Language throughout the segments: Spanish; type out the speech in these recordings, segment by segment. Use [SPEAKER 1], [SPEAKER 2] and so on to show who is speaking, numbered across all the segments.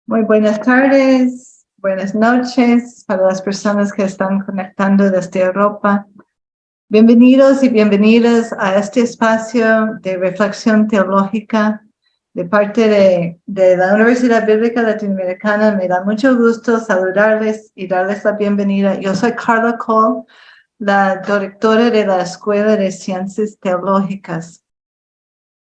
[SPEAKER 1] Muy buenas tardes, buenas noches para las personas que están conectando desde Europa. Bienvenidos y bienvenidas a este espacio de reflexión teológica de parte de la Universidad Bíblica Latinoamericana. Me da mucho gusto saludarles y darles la bienvenida. Yo soy Carla Cole, la directora de la Escuela de Ciencias Teológicas.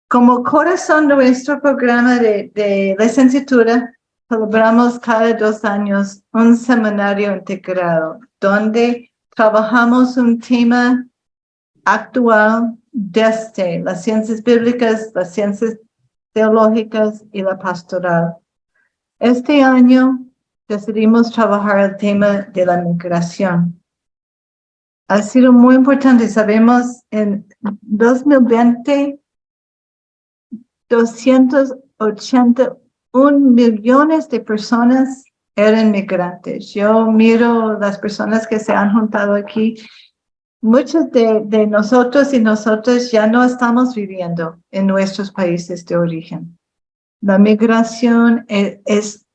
[SPEAKER 1] Como corazón de nuestro programa de licenciatura, celebramos cada 2 años un seminario integrado, donde trabajamos un tema actual desde las ciencias bíblicas, las ciencias teológicas y la pastoral. Este año decidimos trabajar el tema de la migración. Ha sido muy importante. Sabemos en 2020, 281 millones de personas eran migrantes. Yo miro las personas que se han juntado aquí. Muchos de nosotros y nosotras ya no estamos viviendo en nuestros países de origen. La migración es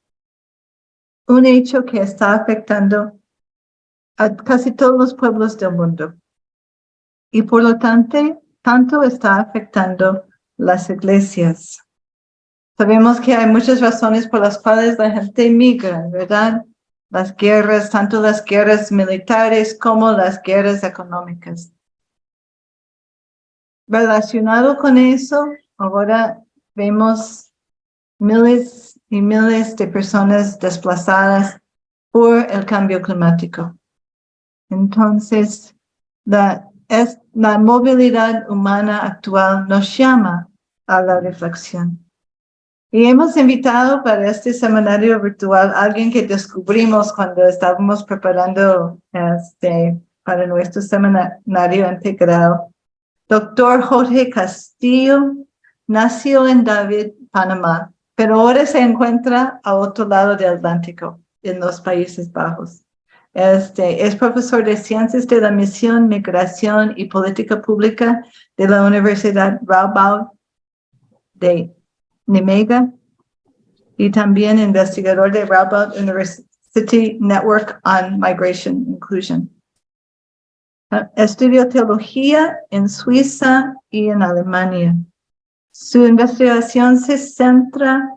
[SPEAKER 1] un hecho que está afectando a casi todos los pueblos del mundo. Y por lo tanto está afectando las iglesias. Sabemos que hay muchas razones por las cuales la gente migra, ¿verdad? Las guerras, tanto las guerras militares como las guerras económicas. Relacionado con eso, ahora vemos miles y miles de personas desplazadas por el cambio climático. Entonces, la movilidad humana actual nos llama a la reflexión. Y hemos invitado para este seminario virtual a alguien que descubrimos cuando estábamos preparando para nuestro seminario integrado. Doctor Jorge Castillo nació en David, Panamá, pero ahora se encuentra a otro lado del Atlántico, en los Países Bajos. Es profesor de Ciencias de la Misión, Migración y Política Pública de la Universidad Radboud de Nijmegen y también investigador de Radboud University Network on Migration Inclusion. Estudió teología en Suiza y en Alemania. Su investigación se centra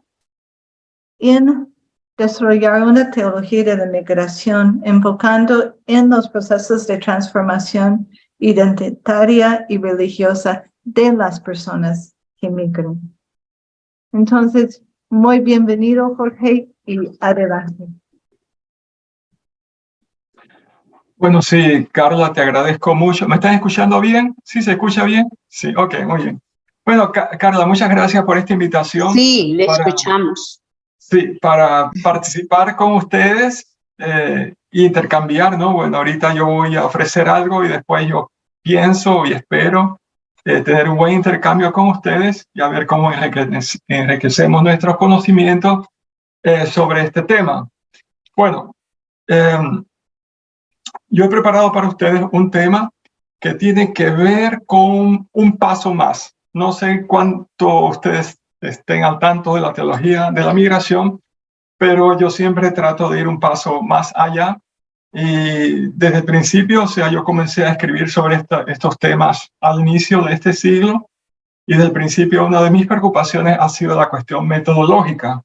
[SPEAKER 1] en desarrollar una teología de la migración, enfocando en los procesos de transformación identitaria y religiosa de las personas que migran. Entonces, muy bienvenido, Jorge, y adelante.
[SPEAKER 2] Bueno, sí, Carla, te agradezco mucho. ¿Me estás escuchando bien? ¿Sí se escucha bien? Sí, ok, muy bien. Bueno, Carla, muchas gracias por esta invitación.
[SPEAKER 3] Sí, le escuchamos.
[SPEAKER 2] Sí, para participar con ustedes e intercambiar, ¿no? Bueno, ahorita yo voy a ofrecer algo y después yo pienso y espero tener un buen intercambio con ustedes y a ver cómo enriquecemos nuestros conocimientos sobre este tema. Bueno, yo he preparado para ustedes un tema que tiene que ver con un paso más. No sé cuánto ustedes estén al tanto de la teología de la migración, pero yo siempre trato de ir un paso más allá. Y desde el principio, o sea, yo comencé a escribir sobre estos temas al inicio de este siglo. Y desde el principio, una de mis preocupaciones ha sido la cuestión metodológica.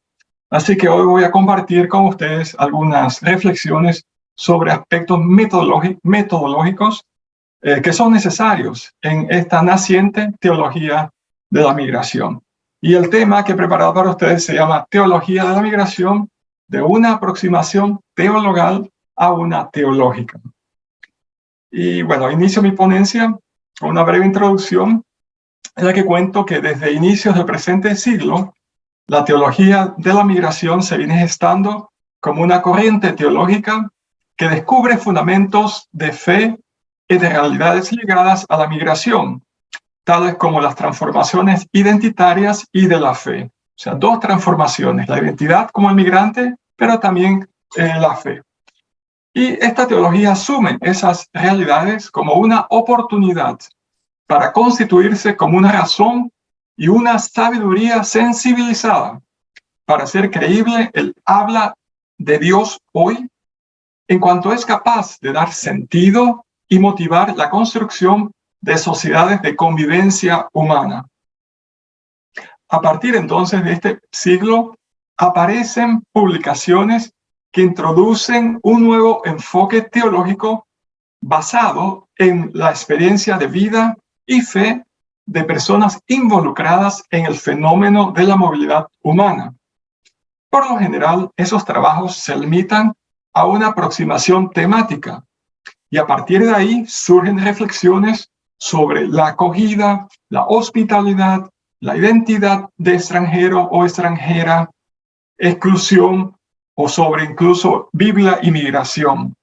[SPEAKER 2] Así que hoy voy a compartir con ustedes algunas reflexiones sobre aspectos metodológicos que son necesarios en esta naciente teología de la migración. Y el tema que he preparado para ustedes se llama Teología de la Migración, de una aproximación teologal a una teológica. Y bueno, inicio mi ponencia con una breve introducción en la que cuento que desde inicios del presente siglo, la teología de la migración se viene gestando como una corriente teológica que descubre fundamentos de fe y de realidades ligadas a la migración, tales como las transformaciones identitarias y de la fe. O sea, dos transformaciones, la identidad como el migrante, pero también la fe. Y esta teología asume esas realidades como una oportunidad para constituirse como una razón y una sabiduría sensibilizada para hacer creíble el habla de Dios hoy en cuanto es capaz de dar sentido y motivar la construcción de sociedades de convivencia humana. A partir entonces de este siglo, aparecen publicaciones que introducen un nuevo enfoque teológico basado en la experiencia de vida y fe de personas involucradas en el fenómeno de la movilidad humana. Por lo general, esos trabajos se limitan a una aproximación temática y a partir de ahí surgen reflexiones sobre la acogida, la hospitalidad, la identidad de extranjero o extranjera, exclusión o sobre incluso Biblia y migración.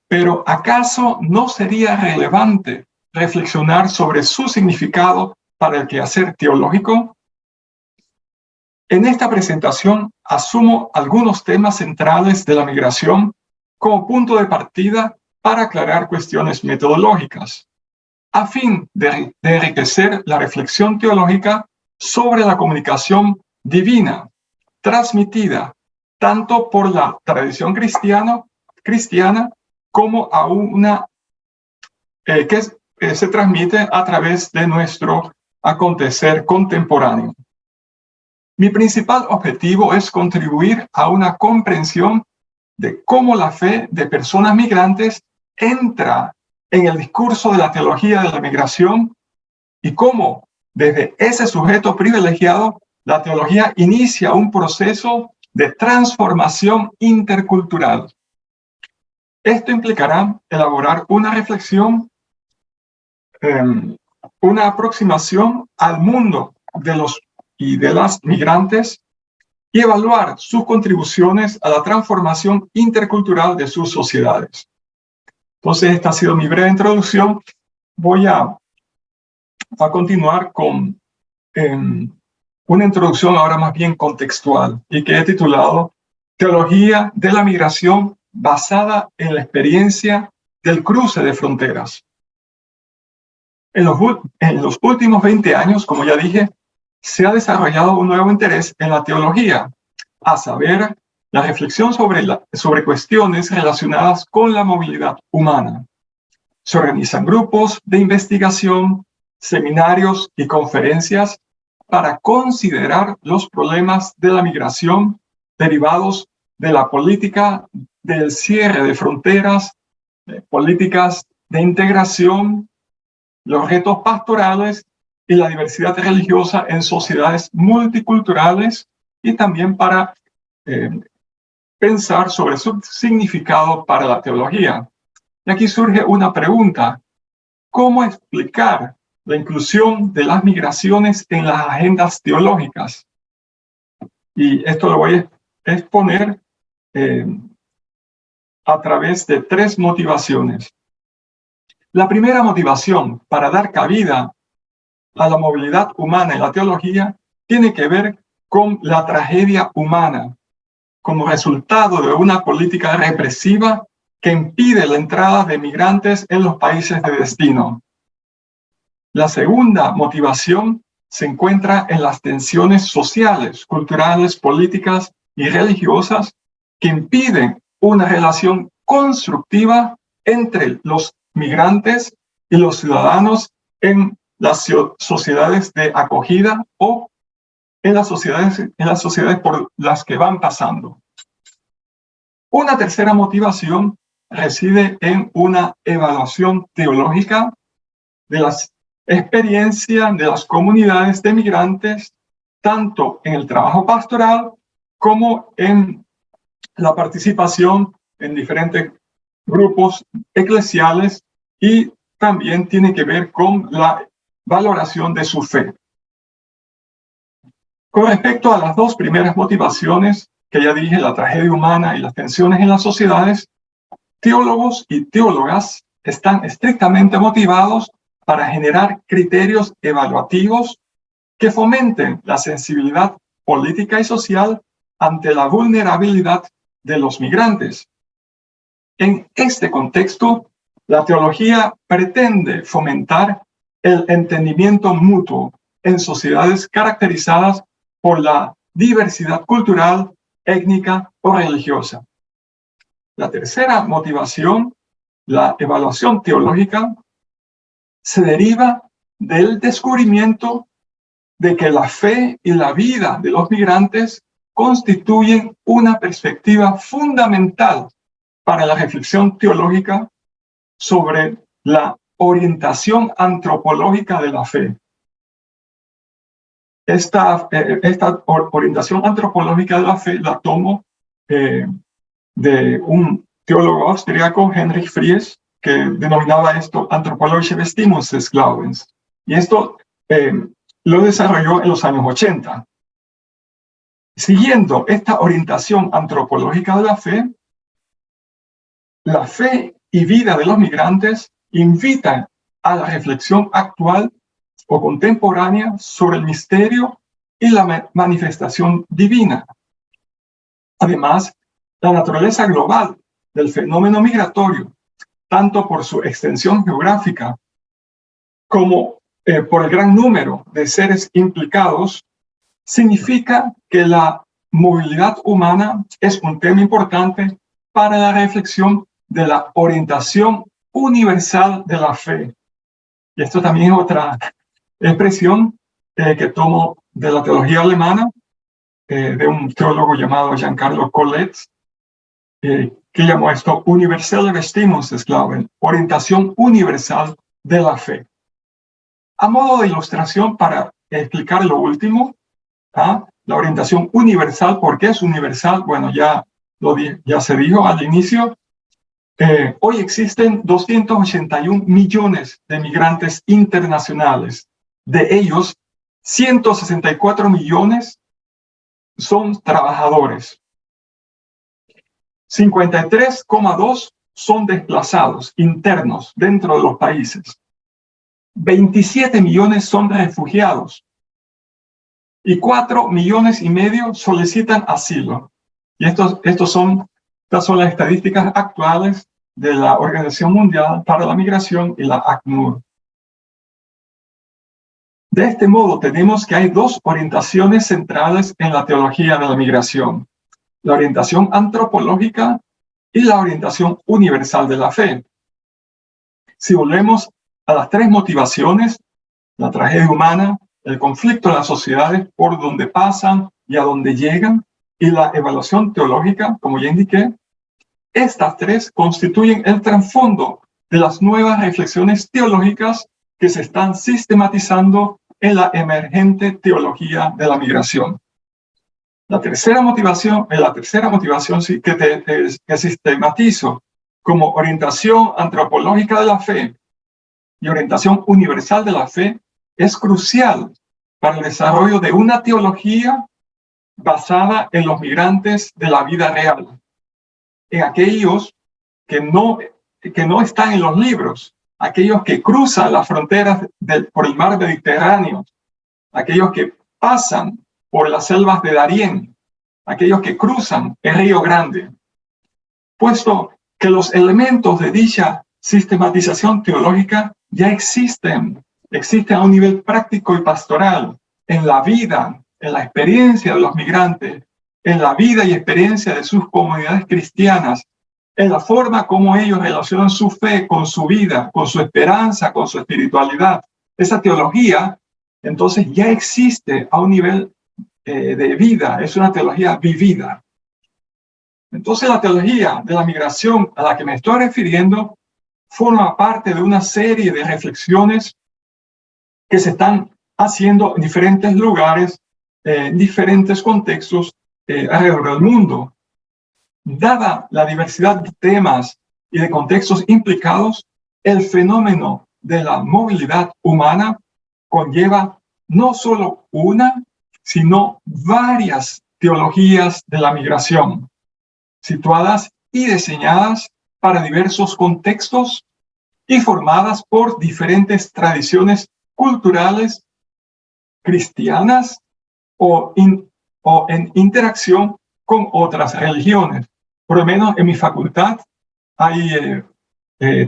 [SPEAKER 2] Pero ¿acaso no sería relevante reflexionar sobre su significado para el quehacer teológico? En esta presentación asumo algunos temas centrales de la migración como punto de partida para aclarar cuestiones metodológicas, a fin de enriquecer la reflexión teológica sobre la comunicación divina, transmitida tanto por la tradición cristiana como a una que se transmite a través de nuestro acontecer contemporáneo. Mi principal objetivo es contribuir a una comprensión de cómo la fe de personas migrantes entra en el discurso de la teología de la migración y cómo desde ese sujeto privilegiado la teología inicia un proceso de transformación intercultural. Esto implicará elaborar una reflexión, una aproximación al mundo de los y de las migrantes y evaluar sus contribuciones a la transformación intercultural de sus sociedades. Entonces, esta ha sido mi breve introducción. Voy a continuar con una introducción ahora más bien contextual y que he titulado Teología de la migración basada en la experiencia del cruce de fronteras. En los últimos 20 años, como ya dije, se ha desarrollado un nuevo interés en la teología, a saber, la reflexión sobre cuestiones relacionadas con la movilidad humana. Se organizan grupos de investigación, seminarios y conferencias para considerar los problemas de la migración derivados de la política del cierre de fronteras, políticas de integración, los retos pastorales y la diversidad religiosa en sociedades multiculturales y también para pensar sobre su significado para la teología. Y aquí surge una pregunta: ¿cómo explicar la inclusión de las migraciones en las agendas teológicas? Y esto lo voy a exponer a través de 3 motivaciones. La primera motivación para dar cabida a la movilidad humana en la teología tiene que ver con la tragedia humana, como resultado de una política represiva que impide la entrada de migrantes en los países de destino. La segunda motivación se encuentra en las tensiones sociales, culturales, políticas y religiosas que impiden una relación constructiva entre los migrantes y los ciudadanos en las sociedades de acogida o en las sociedades por las que van pasando. Una tercera motivación reside en una evaluación teológica de las experiencias de las comunidades de migrantes, tanto en el trabajo pastoral como en la participación en diferentes grupos eclesiales, y también tiene que ver con la valoración de su fe. Con respecto a las 2 primeras motivaciones, que ya dije, la tragedia humana y las tensiones en las sociedades, teólogos y teólogas están estrictamente motivados para generar criterios evaluativos que fomenten la sensibilidad política y social ante la vulnerabilidad de los migrantes. En este contexto, la teología pretende fomentar el entendimiento mutuo en sociedades caracterizadas por la diversidad cultural étnica o religiosa. La tercera motivación, la evaluación teológica, se deriva del descubrimiento de que la fe y la vida de los migrantes constituyen una perspectiva fundamental para la reflexión teológica sobre la orientación antropológica de la fe. Esta orientación antropológica de la fe la tomo de un teólogo austriaco, Heinrich Fries, que denominaba esto Anthropologische Bestimmung des Glaubens. Y esto lo desarrolló en los años 80. Siguiendo esta orientación antropológica de la fe y vida de los migrantes invitan a la reflexión actual o contemporánea sobre el misterio y la manifestación divina. Además, la naturaleza global del fenómeno migratorio, tanto por su extensión geográfica como por el gran número de seres implicados, significa que la movilidad humana es un tema importante para la reflexión de la orientación universal de la fe. Y esto también es otra expresión que tomo de la teología alemana, de un teólogo llamado Giancarlo Colletz, que llamó esto Universelle Bestimmung des Glaubens, orientación universal de la fe. A modo de ilustración, para explicar lo último, la orientación universal, ¿por qué es universal? Bueno, ya se dijo al inicio. Hoy existen 281 millones de migrantes internacionales. De ellos, 164 millones son trabajadores. 53,2 son desplazados internos dentro de los países. 27 millones son refugiados. Y 4,5 millones solicitan asilo. Y estas son las estadísticas actuales de la Organización Mundial para la Migración y la ACNUR. De este modo, tenemos que hay dos orientaciones centrales en la teología de la migración: la orientación antropológica y la orientación universal de la fe. Si volvemos a las tres motivaciones, la tragedia humana, el conflicto de las sociedades por donde pasan y a donde llegan, y la evaluación teológica, como ya indiqué, estas tres constituyen el trasfondo de las nuevas reflexiones teológicas que se están sistematizando en la emergente teología de la migración. La tercera motivación sí, que sistematizo como orientación antropológica de la fe y orientación universal de la fe es crucial para el desarrollo de una teología basada en los migrantes de la vida real, en aquellos que no están en los libros, aquellos que cruzan las fronteras por el mar Mediterráneo, aquellos que pasan por las selvas de Darién, aquellos que cruzan el Río Grande. Puesto que los elementos de dicha sistematización teológica ya existen a un nivel práctico y pastoral, en la vida, en la experiencia de los migrantes, en la vida y experiencia de sus comunidades cristianas, en la forma como ellos relacionan su fe con su vida, con su esperanza, con su espiritualidad. Esa teología, entonces, ya existe a un nivel de vida, es una teología vivida. Entonces, la teología de la migración a la que me estoy refiriendo forma parte de una serie de reflexiones que se están haciendo en diferentes lugares, en diferentes contextos alrededor del mundo. Dada la diversidad de temas y de contextos implicados, el fenómeno de la movilidad humana conlleva no solo una, sino varias teologías de la migración, situadas y diseñadas para diversos contextos y formadas por diferentes tradiciones culturales cristianas o en interacción con otras religiones. Por lo menos en mi facultad hay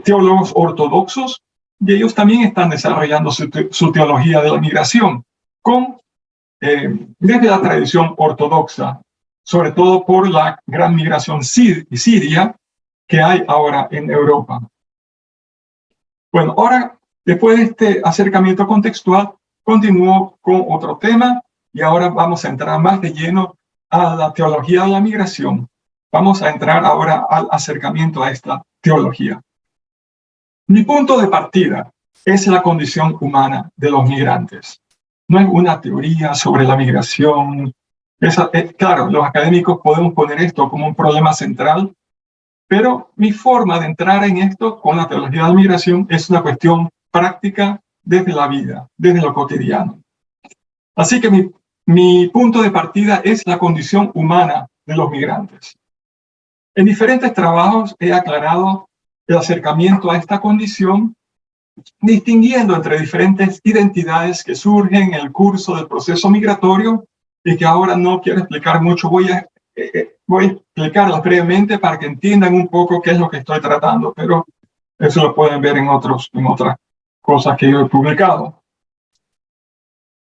[SPEAKER 2] teólogos ortodoxos y ellos también están desarrollando su teología de la migración desde la tradición ortodoxa. sobre todo por la gran migración siria que hay ahora en Europa. Bueno, ahora, después de este acercamiento contextual, continúo con otro tema y ahora vamos a entrar más de lleno a la teología de la migración. Vamos a entrar ahora al acercamiento a esta teología. Mi punto de partida es la condición humana de los migrantes. No es una teoría sobre la migración. Claro, los académicos podemos poner esto como un problema central, pero mi forma de entrar en esto con la teología de la migración es una cuestión práctica desde la vida, desde lo cotidiano. Así que mi punto de partida es la condición humana de los migrantes. En diferentes trabajos he aclarado el acercamiento a esta condición, distinguiendo entre diferentes identidades que surgen en el curso del proceso migratorio y que ahora no quiero explicar mucho. Voy a explicarlas brevemente para que entiendan un poco qué es lo que estoy tratando, pero eso lo pueden ver en otras cosas que yo he publicado.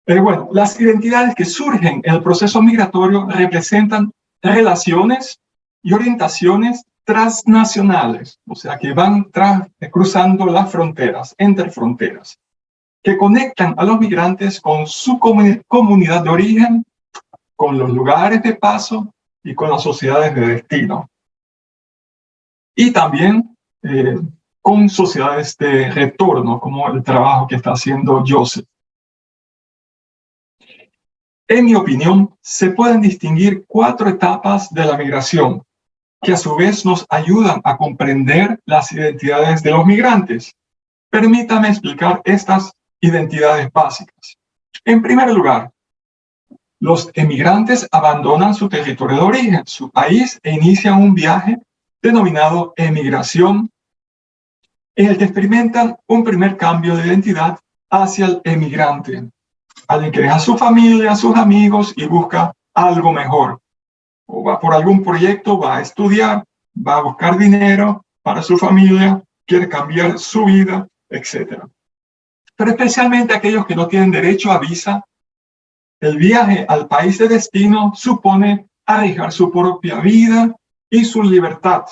[SPEAKER 2] Bueno, las identidades que surgen en el proceso migratorio representan relaciones y orientaciones transnacionales, o sea, que van cruzando las fronteras, entre fronteras, que conectan a los migrantes con su comunidad de origen, con los lugares de paso y con las sociedades de destino. Y también con sociedades de retorno, como el trabajo que está haciendo Joseph. En mi opinión, se pueden distinguir 4 etapas de la migración, que a su vez nos ayudan a comprender las identidades de los migrantes. Permítame explicar estas identidades básicas. En primer lugar, los emigrantes abandonan su territorio de origen, su país, e inician un viaje denominado emigración, en el que experimentan un primer cambio de identidad hacia el emigrante, alguien que deja su familia, sus amigos y busca algo mejor. O va por algún proyecto, va a estudiar, va a buscar dinero para su familia, quiere cambiar su vida, etc. Pero especialmente aquellos que no tienen derecho a visa, el viaje al país de destino supone arriesgar su propia vida y su libertad.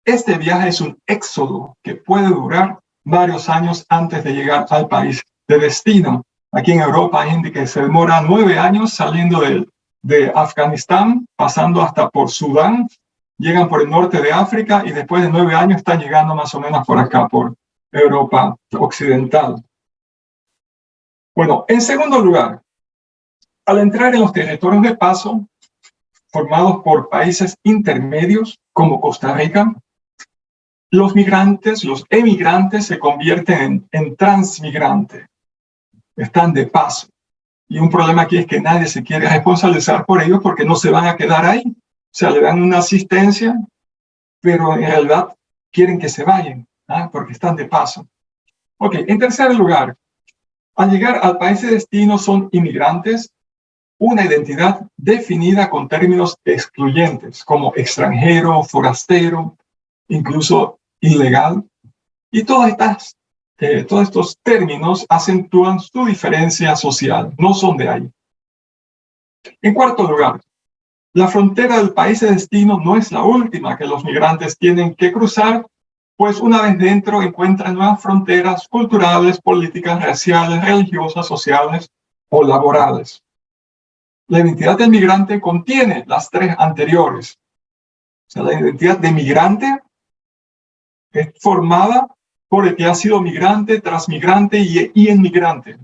[SPEAKER 2] Este viaje es un éxodo que puede durar varios años antes de llegar al país de destino. Aquí en Europa hay gente que se demora 9 años saliendo de Afganistán, pasando hasta por Sudán, llegan por el norte de África y después de 9 años están llegando más o menos por acá, por Europa occidental. Bueno, en segundo lugar, al entrar en los territorios de paso, formados por países intermedios como Costa Rica, los migrantes, los emigrantes se convierten en transmigrantes. Están de paso. Y un problema aquí es que nadie se quiere responsabilizar por ellos porque no se van a quedar ahí. O sea, le dan una asistencia, pero en realidad quieren que se vayan, porque están de paso. Ok, en tercer lugar, al llegar al país de destino son inmigrantes, una identidad definida con términos excluyentes, como extranjero, forastero, incluso ilegal. Y todos estos términos acentúan su diferencia social, no son de ahí. En cuarto lugar, la frontera del país de destino no es la última que los migrantes tienen que cruzar, pues una vez dentro encuentran nuevas fronteras culturales, políticas, raciales, religiosas, sociales o laborales. La identidad del migrante contiene las 3 anteriores. O sea, la identidad de migrante es formada por el que ha sido migrante, transmigrante y inmigrante. O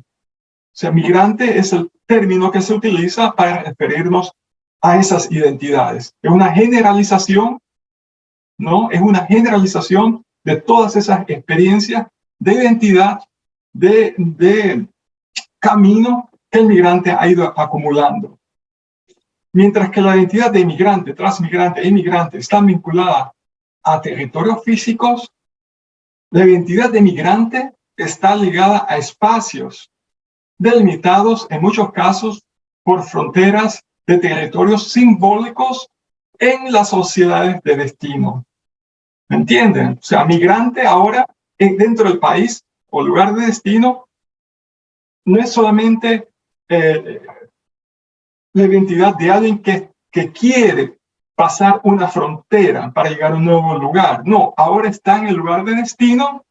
[SPEAKER 2] sea, migrante es el término que se utiliza para referirnos a esas identidades. Es una generalización, ¿no? Es una generalización de todas esas experiencias de identidad, de camino que el migrante ha ido acumulando. Mientras que la identidad de inmigrante, transmigrante e inmigrante está vinculada a territorios físicos, la identidad de migrante está ligada a espacios delimitados, en muchos casos, por fronteras de territorios simbólicos en las sociedades de destino. ¿Me entienden? O sea, migrante ahora dentro del país o lugar de destino no es solamente la identidad de alguien que que quiere pasar una frontera para llegar a un nuevo lugar. No, ahora está en el lugar de destino,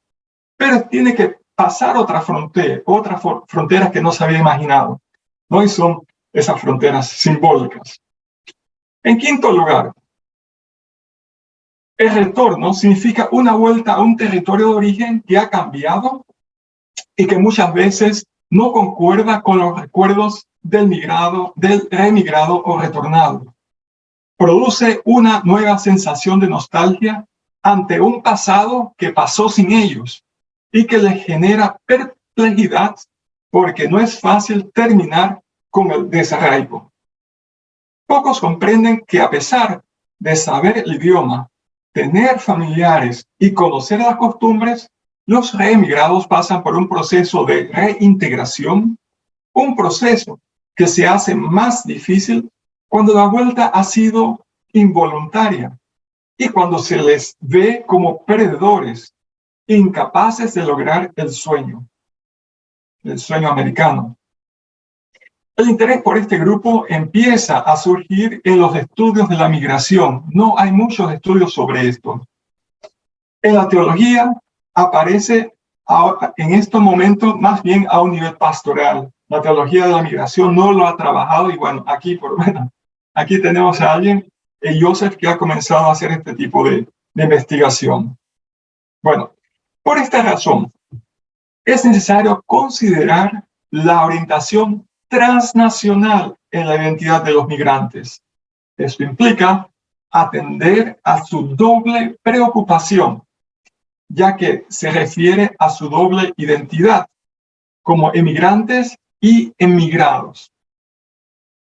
[SPEAKER 2] pero tiene que pasar otras fronteras que no se había imaginado, ¿no? Y son esas fronteras simbólicas. En quinto lugar, el retorno significa una vuelta a un territorio de origen que ha cambiado y que muchas veces no concuerda con los recuerdos del reemigrado o retornado. Produce una nueva sensación de nostalgia ante un pasado que pasó sin ellos y que les genera perplejidad porque no es fácil terminar con el desarraigo. Pocos comprenden que a pesar de saber el idioma, tener familiares y conocer las costumbres, los reemigrados pasan por un proceso de reintegración, un proceso que se hace más difícil cuando la vuelta ha sido involuntaria y cuando se les ve como perdedores, incapaces de lograr el sueño americano. El interés por este grupo empieza a surgir en los estudios de la migración. No hay muchos estudios sobre esto. En la teología aparece en estos momentos más bien a un nivel pastoral. La teología de la migración no lo ha trabajado y bueno, aquí tenemos a alguien, Joseph, que ha comenzado a hacer este tipo de investigación. Bueno, por esta razón, es necesario considerar la orientación transnacional en la identidad de los migrantes. Esto implica atender a su doble preocupación, ya que se refiere a su doble identidad como emigrantes y emigrados,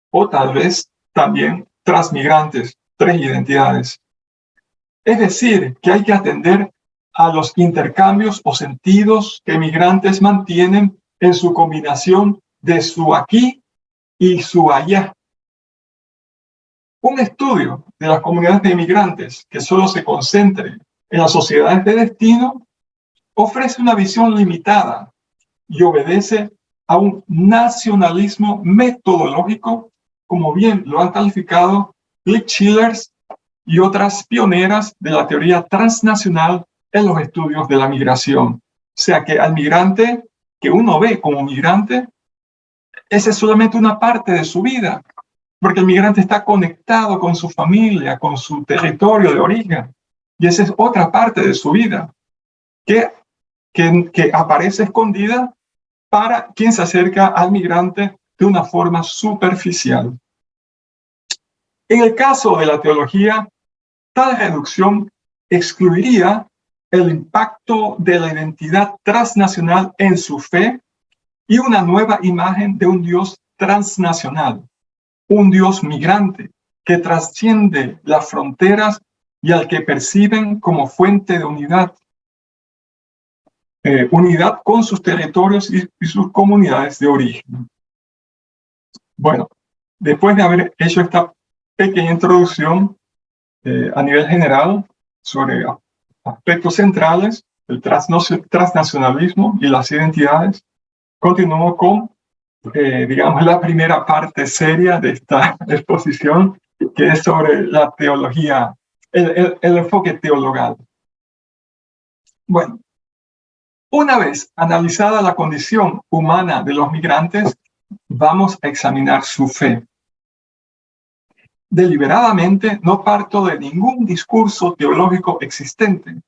[SPEAKER 2] o tal vez también transmigrantes, tres identidades. Es decir, que hay que atender a los intercambios o sentidos que emigrantes mantienen en su combinación de su aquí y su allá. Un estudio de las comunidades de inmigrantes que solo se concentre en las sociedades de destino ofrece una visión limitada y obedece a un nacionalismo metodológico, como bien lo han calificado Glick-Schillers y otras pioneras de la teoría transnacional en los estudios de la migración. O sea que al migrante que uno ve como migrante, esa es solamente una parte de su vida, porque el migrante está conectado con su familia, con su territorio de origen, y esa es otra parte de su vida que aparece escondida para quien se acerca al migrante de una forma superficial. En el caso de la teología, tal reducción excluiría el impacto de la identidad transnacional en su fe y una nueva imagen de un Dios transnacional, un Dios migrante que trasciende las fronteras y al que perciben como fuente de unidad. Unidad con sus territorios y sus comunidades de origen. Bueno, después de haber hecho esta pequeña introducción a nivel general sobre aspectos centrales, el transnacionalismo y las identidades, continúo con, digamos, la primera parte seria de esta exposición, que es sobre la teología, el enfoque teologal. Bueno, una vez analizada la condición humana de los migrantes, vamos a examinar su fe. Deliberadamente no parto de ningún discurso teológico existente,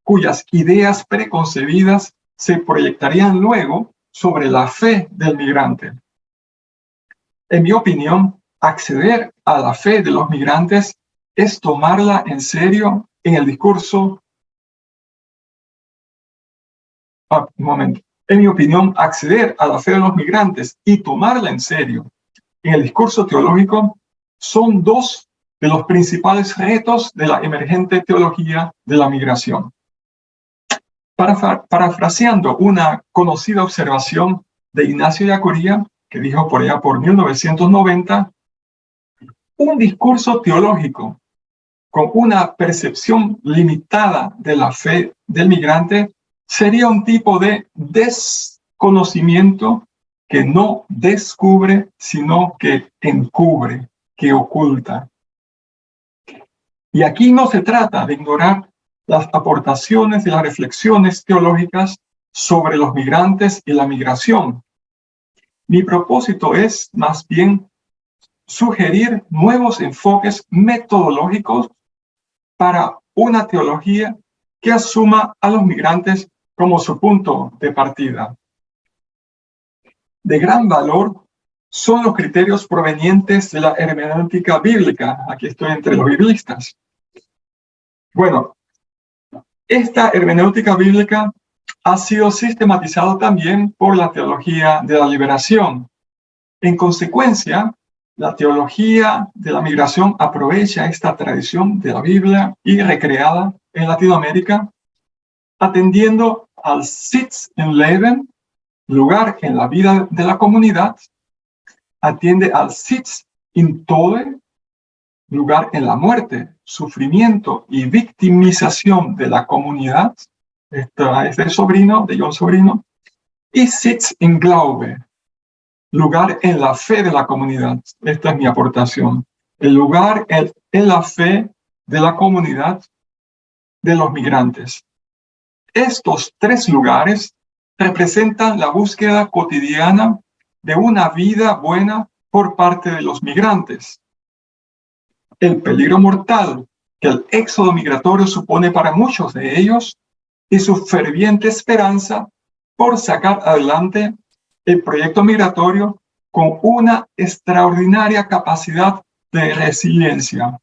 [SPEAKER 2] cuyas ideas preconcebidas se proyectarían luego sobre la fe del migrante. En mi opinión, acceder a la fe de los migrantes es tomarla en serio en el discurso. En mi opinión, acceder a la fe de los migrantes y tomarla en serio en el discurso teológico son dos de los principales retos de la emergente teología de la migración. Parafraseando una conocida observación de Ignacio de Acuría, que dijo por allá por 1990, un discurso teológico con una percepción limitada de la fe del migrante sería un tipo de desconocimiento que no descubre, sino que encubre, que oculta. Y aquí no se trata de ignorar las aportaciones y las reflexiones teológicas sobre los migrantes y la migración. Mi propósito es más bien sugerir nuevos enfoques metodológicos para una teología que asuma a los migrantes como su punto de partida. De gran valor son los criterios provenientes de la hermenéutica bíblica. Aquí estoy entre los biblistas. Bueno, esta hermenéutica bíblica ha sido sistematizada también por la teología de la liberación. En consecuencia, la teología de la migración aprovecha esta tradición de la Biblia y recreada en Latinoamérica, atendiendo al Sitz im Leben, lugar en la vida de la comunidad, atiende al Sitz im Tode, lugar en la muerte, sufrimiento y victimización de la comunidad. Esta es de Sobrino, de John Sobrino, y Sitz im Glaube, lugar en la fe de la comunidad. Esta es mi aportación. El lugar en la fe de la comunidad de los migrantes. Estos tres lugares representan la búsqueda cotidiana de una vida buena por parte de los migrantes. El peligro mortal que el éxodo migratorio supone para muchos de ellos y su ferviente esperanza por sacar adelante el proyecto migratorio con una extraordinaria capacidad de resiliencia.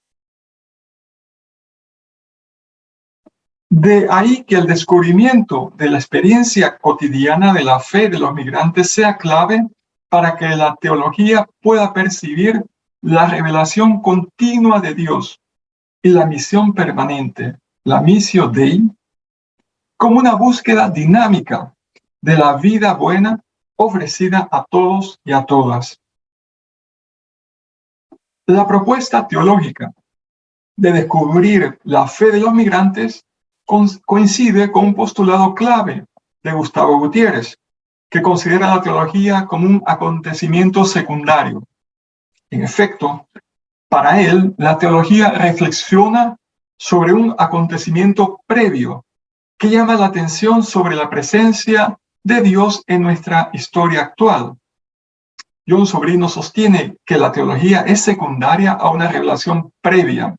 [SPEAKER 2] De ahí que el descubrimiento de la experiencia cotidiana de la fe de los migrantes sea clave para que la teología pueda percibir la revelación continua de Dios y la misión permanente, la missio Dei, como una búsqueda dinámica de la vida buena ofrecida a todos y a todas. La propuesta teológica de descubrir la fe de los migrantes coincide con un postulado clave de Gustavo Gutiérrez, que considera la teología como un acontecimiento secundario. En efecto, para él, la teología reflexiona sobre un acontecimiento previo que llama la atención sobre la presencia de Dios en nuestra historia actual. John Sobrino sostiene que la teología es secundaria a una revelación previa.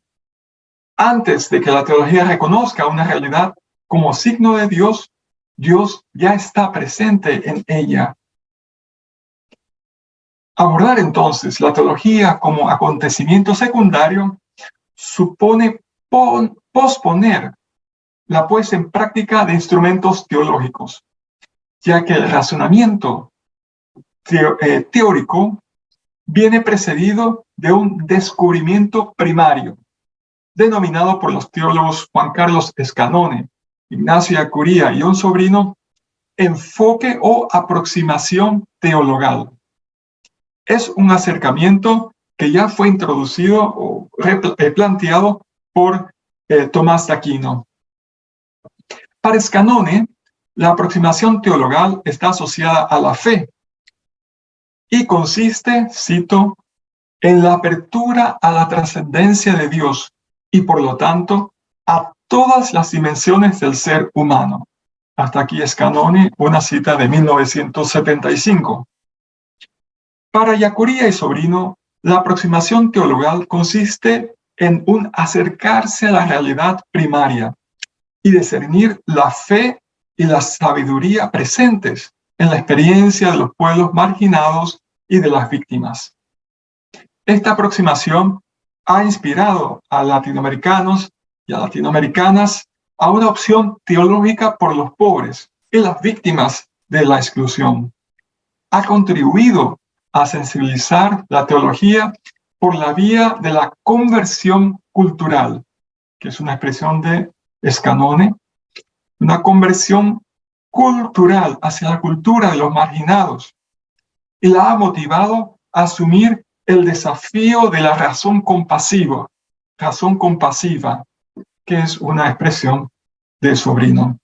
[SPEAKER 2] Antes de que la teología reconozca una realidad como signo de Dios, Dios ya está presente en ella. Abordar entonces la teología como acontecimiento secundario supone posponer la puesta en práctica de instrumentos teológicos, ya que el razonamiento teórico viene precedido de un descubrimiento primario, denominado por los teólogos Juan Carlos Escanone, Ignacio Ellacuría y John Sobrino, enfoque o aproximación teologal. Es un acercamiento que ya fue introducido o planteado por Tomás de Aquino. Para Escanone, la aproximación teologal está asociada a la fe y consiste, cito, en la apertura a la trascendencia de Dios y por lo tanto a todas las dimensiones del ser humano. Hasta aquí Escanone, una cita de 1975. Para Ellacuría y Sobrino, la aproximación teologal consiste en un acercarse a la realidad primaria y discernir la fe y la sabiduría presentes en la experiencia de los pueblos marginados y de las víctimas. Esta aproximación ha inspirado a latinoamericanos y a latinoamericanas a una opción teológica por los pobres y las víctimas de la exclusión. Ha contribuido a sensibilizar la teología por la vía de la conversión cultural, que es una expresión de Escanone, una conversión cultural hacia la cultura de los marginados, y la ha motivado a asumir el desafío de la razón compasiva, que es una expresión de Sobrino.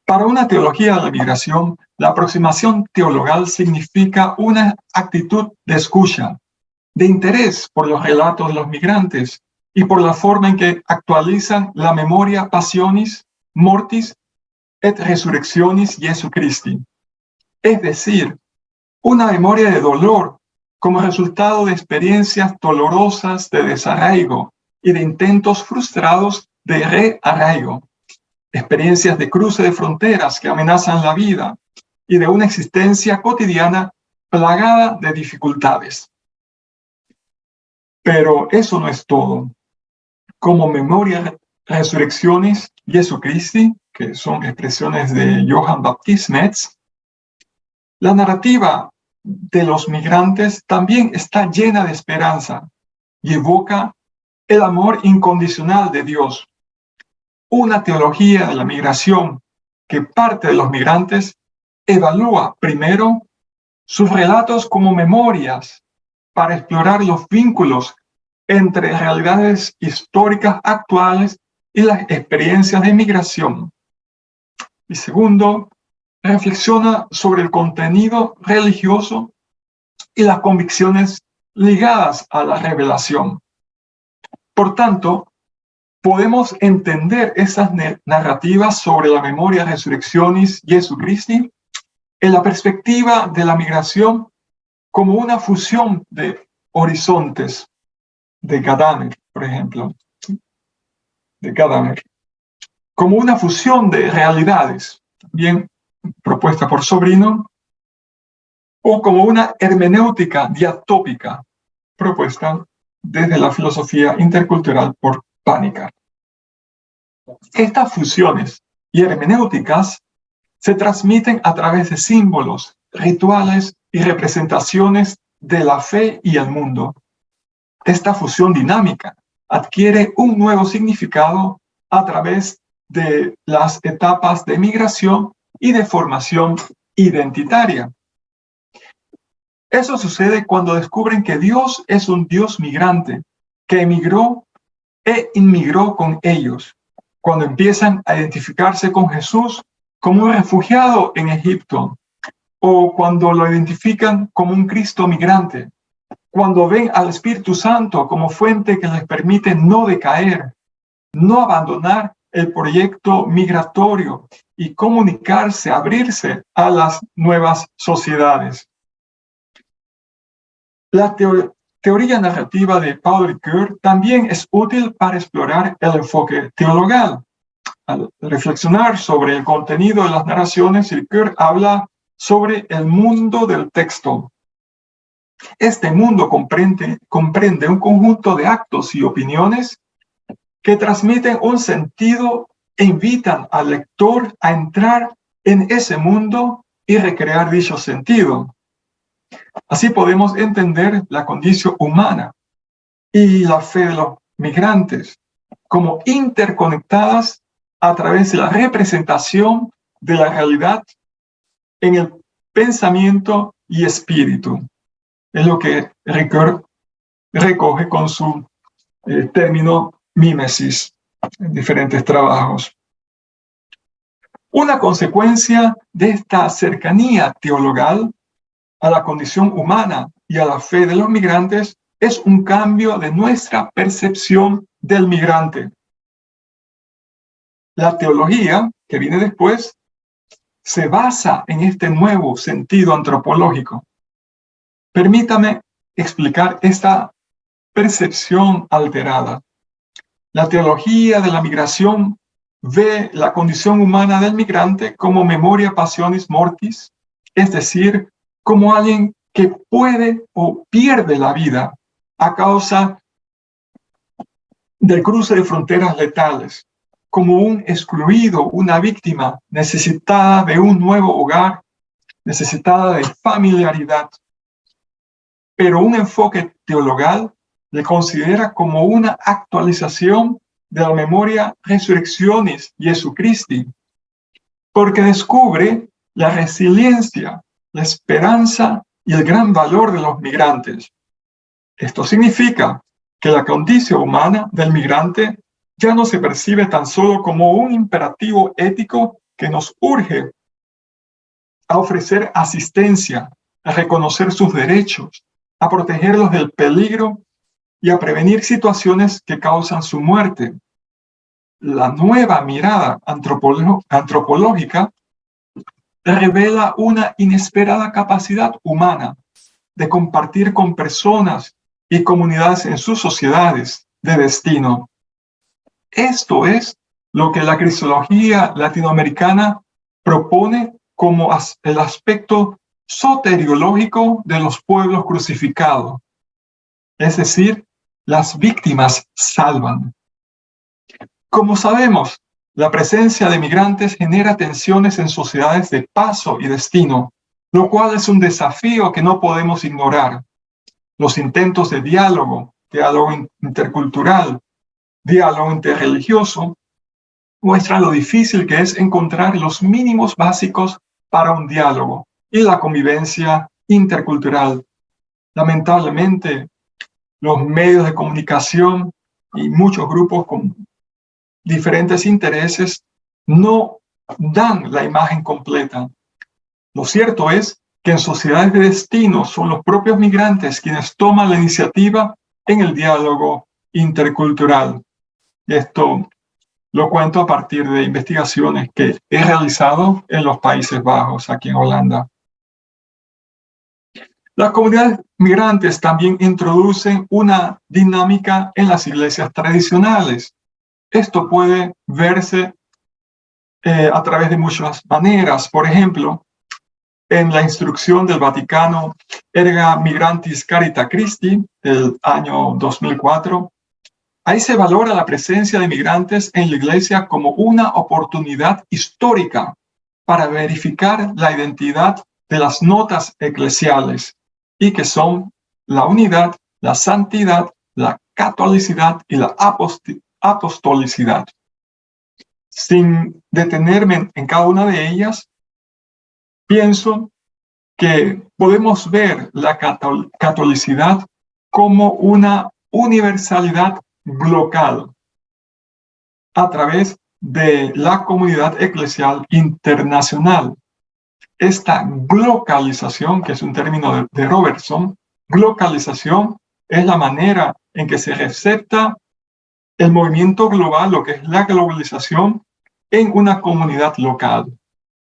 [SPEAKER 2] Para una teología de la migración, la aproximación teologal significa una actitud de escucha, de interés por los relatos de los migrantes y por la forma en que actualizan la memoria passionis, mortis et resurrectionis Jesu Christi. Es decir, una memoria de dolor como resultado de experiencias dolorosas de desarraigo y de intentos frustrados de rearraigo, experiencias de cruce de fronteras que amenazan la vida y de una existencia cotidiana plagada de dificultades. Pero eso no es todo. Como memoria resurrecciones Jesu Christi, que son expresiones de Johann Baptist Metz, la narrativa de los migrantes también está llena de esperanza y evoca el amor incondicional de Dios. Una teología de la migración que parte de los migrantes evalúa primero sus relatos como memorias para explorar los vínculos entre realidades históricas actuales y las experiencias de migración. Y segundo, reflexiona sobre el contenido religioso y las convicciones ligadas a la revelación. Por tanto, podemos entender esas narrativas sobre la memoria resurreccionis Jesu Christi en la perspectiva de la migración como una fusión de horizontes, de Gadamer, por ejemplo, de Gadamer, como una fusión de realidades, bien propuesta por Sobrino, o como una hermenéutica diatópica propuesta desde la filosofía intercultural por Panikkar. Estas fusiones y hermenéuticas se transmiten a través de símbolos, rituales y representaciones de la fe y el mundo. Esta fusión dinámica adquiere un nuevo significado a través de las etapas de migración y de formación identitaria. Eso sucede cuando descubren que Dios es un Dios migrante, que emigró e inmigró con ellos, cuando empiezan a identificarse con Jesús como un refugiado en Egipto, o cuando lo identifican como un Cristo migrante, cuando ven al Espíritu Santo como fuente que les permite no decaer, no abandonar el proyecto migratorio y comunicarse, abrirse a las nuevas sociedades. La teoría narrativa de Paul Ricoeur también es útil para explorar el enfoque teologal. Al reflexionar sobre el contenido de las narraciones, Ricoeur habla sobre el mundo del texto. Este mundo comprende un conjunto de actos y opiniones que transmiten un sentido e invitan al lector a entrar en ese mundo y recrear dicho sentido. Así podemos entender la condición humana y la fe de los migrantes como interconectadas a través de la representación de la realidad en el pensamiento y espíritu. Es lo que Ricoeur recoge con su término mímesis en diferentes trabajos. Una consecuencia de esta cercanía teologal a la condición humana y a la fe de los migrantes es un cambio de nuestra percepción del migrante. La teología que viene después se basa en este nuevo sentido antropológico. Permítame explicar esta percepción alterada. La teología de la migración ve la condición humana del migrante como memoria passionis mortis, es decir, como alguien que puede o pierde la vida a causa del cruce de fronteras letales, como un excluido, una víctima necesitada de un nuevo hogar, necesitada de familiaridad. Pero un enfoque teologal le considera como una actualización de la memoria resurreccionis Jesu Christi, porque descubre la resiliencia, la esperanza y el gran valor de los migrantes. Esto significa que la condición humana del migrante ya no se percibe tan solo como un imperativo ético que nos urge a ofrecer asistencia, a reconocer sus derechos, a protegerlos del peligro y a prevenir situaciones que causan su muerte. La nueva mirada antropológica revela una inesperada capacidad humana de compartir con personas y comunidades en sus sociedades de destino. Esto es lo que la cristología latinoamericana propone como el aspecto soteriológico de los pueblos crucificados. Es decir, las víctimas salvan. Como sabemos, la presencia de migrantes genera tensiones en sociedades de paso y destino, lo cual es un desafío que no podemos ignorar. Los intentos de diálogo intercultural, diálogo interreligioso, muestran lo difícil que es encontrar los mínimos básicos para un diálogo y la convivencia intercultural. Lamentablemente, los medios de comunicación y muchos grupos con diferentes intereses no dan la imagen completa. Lo cierto es que en sociedades de destino son los propios migrantes quienes toman la iniciativa en el diálogo intercultural. Esto lo cuento a partir de investigaciones que he realizado en los Países Bajos, aquí en Holanda. Las comunidades migrantes también introducen una dinámica en las iglesias tradicionales. Esto puede verse a través de muchas maneras. Por ejemplo, en la instrucción del Vaticano Erga Migrantis Carita Christi del año 2004, ahí se valora la presencia de migrantes en la iglesia como una oportunidad histórica para verificar la identidad de las notas eclesiales y que son la unidad, la santidad, la catolicidad y la apostolicidad. Sin detenerme en cada una de ellas, pienso que podemos ver la catolicidad como una universalidad local a través de la comunidad eclesial internacional. Esta glocalización, que es un término de Robertson, glocalización es la manera en que se recepta el movimiento global, lo que es la globalización, en una comunidad local.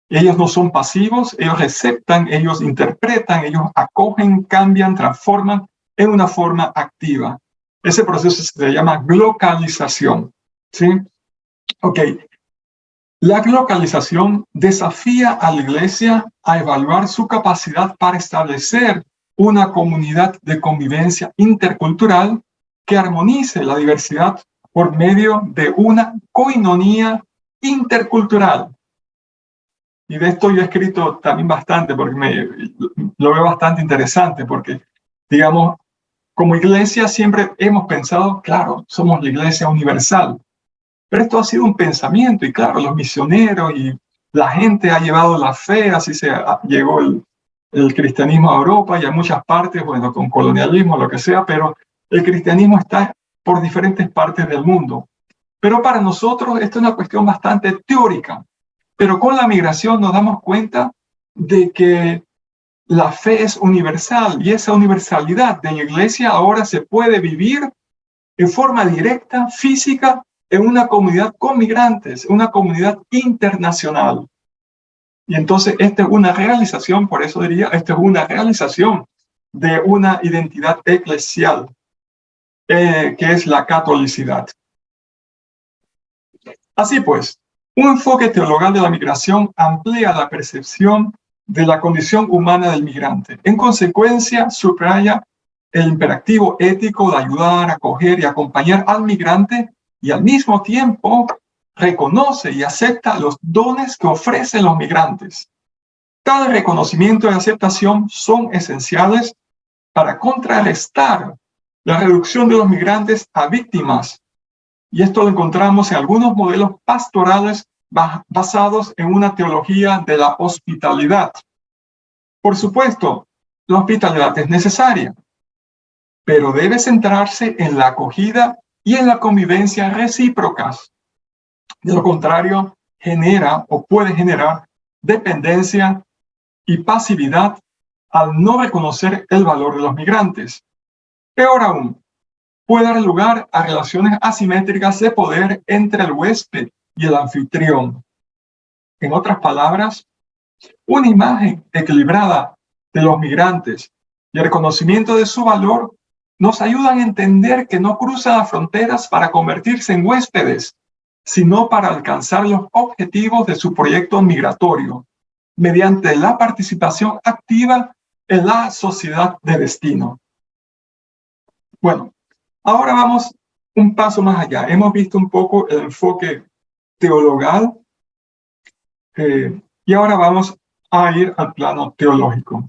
[SPEAKER 2] Ellos no son pasivos, ellos receptan, ellos interpretan, ellos acogen, cambian, transforman en una forma activa. Ese proceso se llama glocalización, ¿sí? Ok. La glocalización desafía a la iglesia a evaluar su capacidad para establecer una comunidad de convivencia intercultural que armonice la diversidad por medio de una koinonía intercultural. Y de esto yo he escrito también bastante porque lo veo bastante interesante porque, digamos, como iglesia siempre hemos pensado, claro, somos la iglesia universal. Pero esto ha sido un pensamiento y claro, los misioneros y la gente ha llevado la fe, así llegó el cristianismo a Europa y a muchas partes, bueno, con colonialismo, lo que sea, pero el cristianismo está por diferentes partes del mundo. Pero para nosotros esto es una cuestión bastante teórica. Pero con la migración nos damos cuenta de que la fe es universal y esa universalidad de la iglesia ahora se puede vivir en forma directa, física, en una comunidad con migrantes, una comunidad internacional. Y entonces esta es una realización, por eso diría, esta es una realización de una identidad eclesial, que es la catolicidad. Así pues, un enfoque teologal de la migración amplía la percepción de la condición humana del migrante. En consecuencia, subraya el imperativo ético de ayudar, acoger y acompañar al migrante y al mismo tiempo reconoce y acepta los dones que ofrecen los migrantes. Tal reconocimiento y aceptación son esenciales para contrarrestar la reducción de los migrantes a víctimas. Y esto lo encontramos en algunos modelos pastorales basados en una teología de la hospitalidad. Por supuesto, la hospitalidad es necesaria, pero debe centrarse en la acogida y en la convivencia recíprocas. De lo contrario, genera o puede generar dependencia y pasividad al no reconocer el valor de los migrantes. Peor aún, puede dar lugar a relaciones asimétricas de poder entre el huésped y el anfitrión. En otras palabras, una imagen equilibrada de los migrantes y el reconocimiento de su valor nos ayudan a entender que no cruzan las fronteras para convertirse en huéspedes, sino para alcanzar los objetivos de su proyecto migratorio, mediante la participación activa en la sociedad de destino. Bueno, ahora vamos un paso más allá. Hemos visto un poco el enfoque teologal y ahora vamos a ir al plano teológico.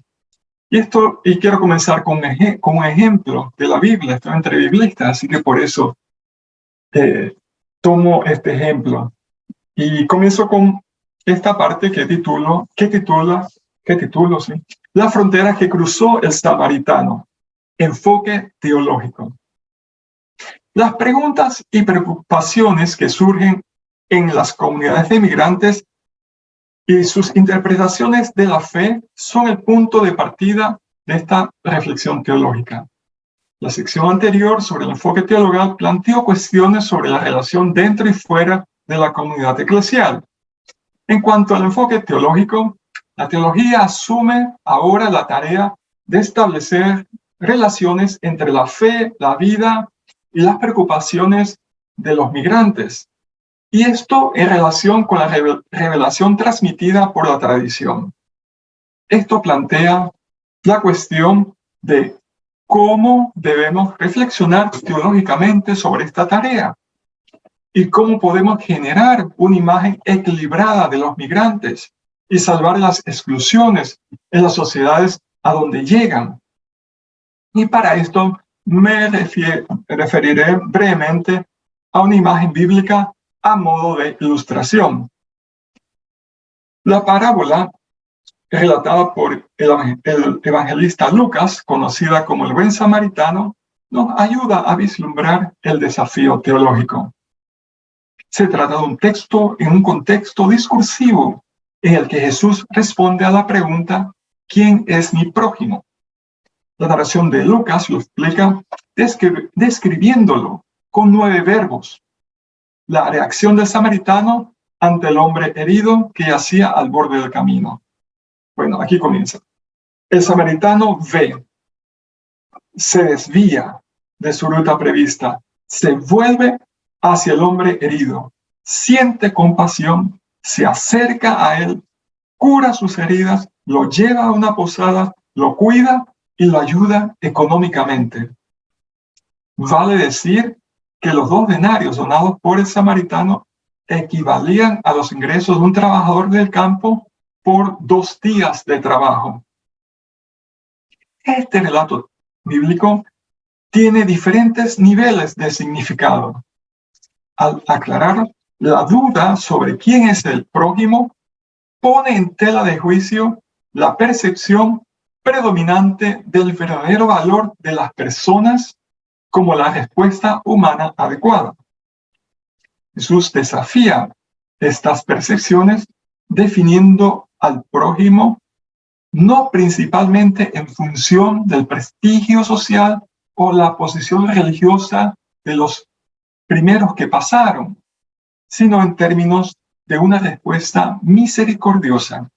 [SPEAKER 2] Y quiero comenzar con un ejemplo de la Biblia. Estoy entre biblistas, así que por eso tomo este ejemplo. Y comienzo con esta parte que titulo, sí, La frontera que cruzó el samaritano. Enfoque teológico. Las preguntas y preocupaciones que surgen en las comunidades de migrantes y sus interpretaciones de la fe son el punto de partida de esta reflexión teológica. La sección anterior sobre el enfoque teologal planteó cuestiones sobre la relación dentro y fuera de la comunidad eclesial. En cuanto al enfoque teológico, la teología asume ahora la tarea de establecer relaciones entre la fe, la vida y las preocupaciones de los migrantes. Y esto en relación con la revelación transmitida por la tradición. Esto plantea la cuestión de cómo debemos reflexionar teológicamente sobre esta tarea y cómo podemos generar una imagen equilibrada de los migrantes y salvar las exclusiones en las sociedades a donde llegan. Y para esto me referiré brevemente a una imagen bíblica a modo de ilustración. La parábola relatada por el evangelista Lucas, conocida como el buen samaritano, nos ayuda a vislumbrar el desafío teológico. Se trata de un texto en un contexto discursivo en el que Jesús responde a la pregunta ¿quién es mi prójimo? La narración de Lucas lo explica describiéndolo con 9 verbos. La reacción del samaritano ante el hombre herido que yacía al borde del camino. Bueno, aquí comienza. El samaritano ve, se desvía de su ruta prevista, se vuelve hacia el hombre herido, siente compasión, se acerca a él, cura sus heridas, lo lleva a una posada, lo cuida y lo ayuda económicamente. Vale decir que los 2 denarios donados por el samaritano equivalían a los ingresos de un trabajador del campo por 2 días de trabajo. Este relato bíblico tiene diferentes niveles de significado. Al aclarar la duda sobre quién es el prójimo, pone en tela de juicio la percepción predominante del verdadero valor de las personas como la respuesta humana adecuada. Jesús desafía estas percepciones definiendo al prójimo no principalmente en función del prestigio social o la posición religiosa de los primeros que pasaron, sino en términos de una respuesta misericordiosa.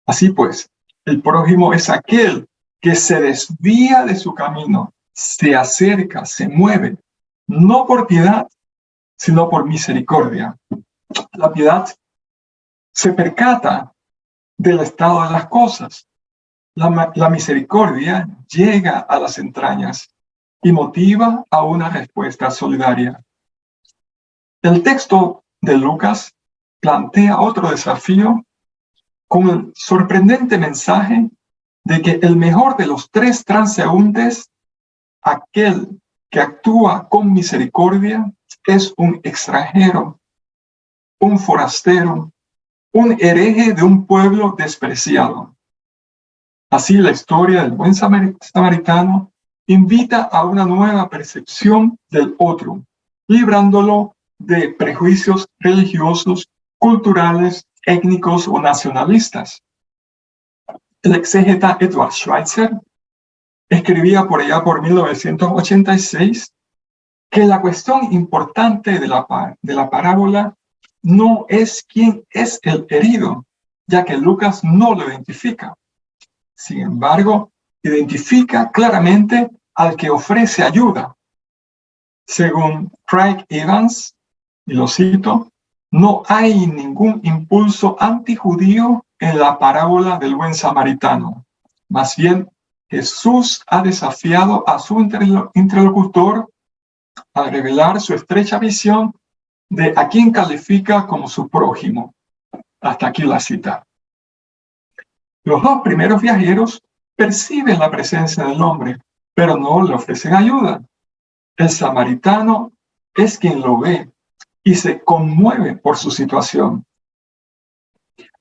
[SPEAKER 2] Así pues, el prójimo es aquel que se desvía de su camino, se acerca, se mueve, no por piedad, sino por misericordia. La piedad se percata del estado de las cosas. La misericordia llega a las entrañas y motiva a una respuesta solidaria. El texto de Lucas plantea otro desafío con el sorprendente mensaje de que el mejor de los 3 transeúntes, aquel que actúa con misericordia, es un extranjero, un forastero, un hereje de un pueblo despreciado. Así, la historia del buen samaritano invita a una nueva percepción del otro, librándolo de prejuicios religiosos, culturales, étnicos o nacionalistas. El exégeta Edward Schweitzer escribía por allá por 1986 que la cuestión importante de la parábola no es quién es el herido, ya que Lucas no lo identifica. Sin embargo, identifica claramente al que ofrece ayuda. Según Craig Evans, y lo cito, no hay ningún impulso antijudío en la parábola del buen samaritano. Más bien, Jesús ha desafiado a su interlocutor al revelar su estrecha visión de a quien califica como su prójimo. Hasta aquí la cita. Los dos primeros viajeros perciben la presencia del hombre, pero no le ofrecen ayuda. El samaritano es quien lo ve y se conmueve por su situación.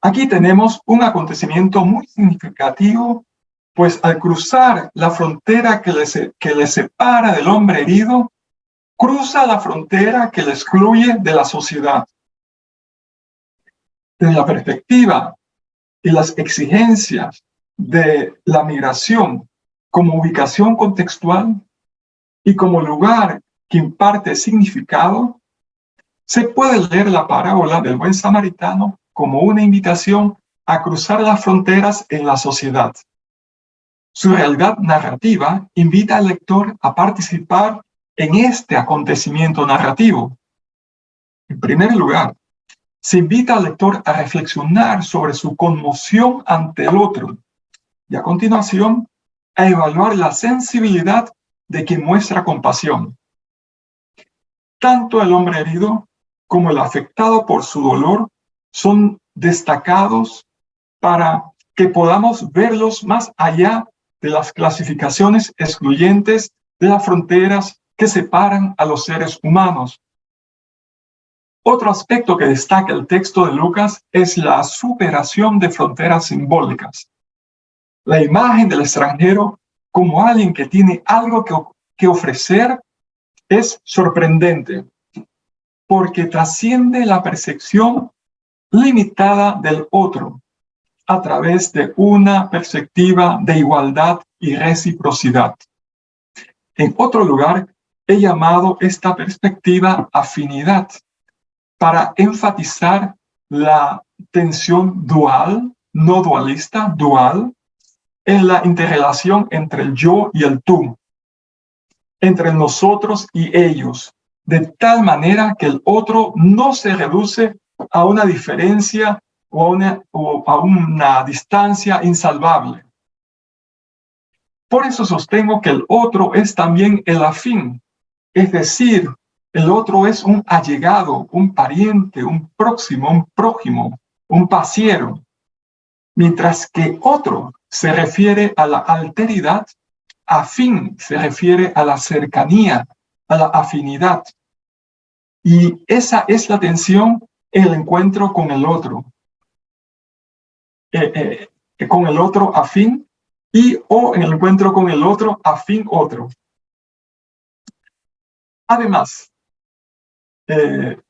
[SPEAKER 2] Aquí tenemos un acontecimiento muy significativo, pues al cruzar la frontera que le separa del hombre herido, cruza la frontera que le excluye de la sociedad. Desde la perspectiva y las exigencias de la migración como ubicación contextual y como lugar que imparte significado, se puede leer la parábola del buen samaritano como una invitación a cruzar las fronteras en la sociedad. Su realidad narrativa invita al lector a participar en este acontecimiento narrativo. En primer lugar, se invita al lector a reflexionar sobre su conmoción ante el otro y a continuación a evaluar la sensibilidad de quien muestra compasión. Tanto el hombre herido como el afectado por su dolor son destacados para que podamos verlos más allá de las clasificaciones excluyentes de las fronteras que separan a los seres humanos. Otro aspecto que destaca el texto de Lucas es la superación de fronteras simbólicas. La imagen del extranjero como alguien que tiene algo que ofrecer es sorprendente, porque trasciende la percepción limitada del otro a través de una perspectiva de igualdad y reciprocidad. En otro lugar, he llamado esta perspectiva afinidad, para enfatizar la tensión dual, no dualista, dual, en la interrelación entre el yo y el tú, entre nosotros y ellos, de tal manera que el otro no se reduce a una diferencia o a una distancia insalvable. Por eso sostengo que el otro es también el afín, es decir, el otro es un allegado, un pariente, un próximo, un prójimo, un pasiero. Mientras que otro se refiere a la alteridad, afín se refiere a la cercanía, a la afinidad. Y esa es la tensión en el encuentro con el otro. Con el otro afín o en el encuentro con el otro afín otro. Además,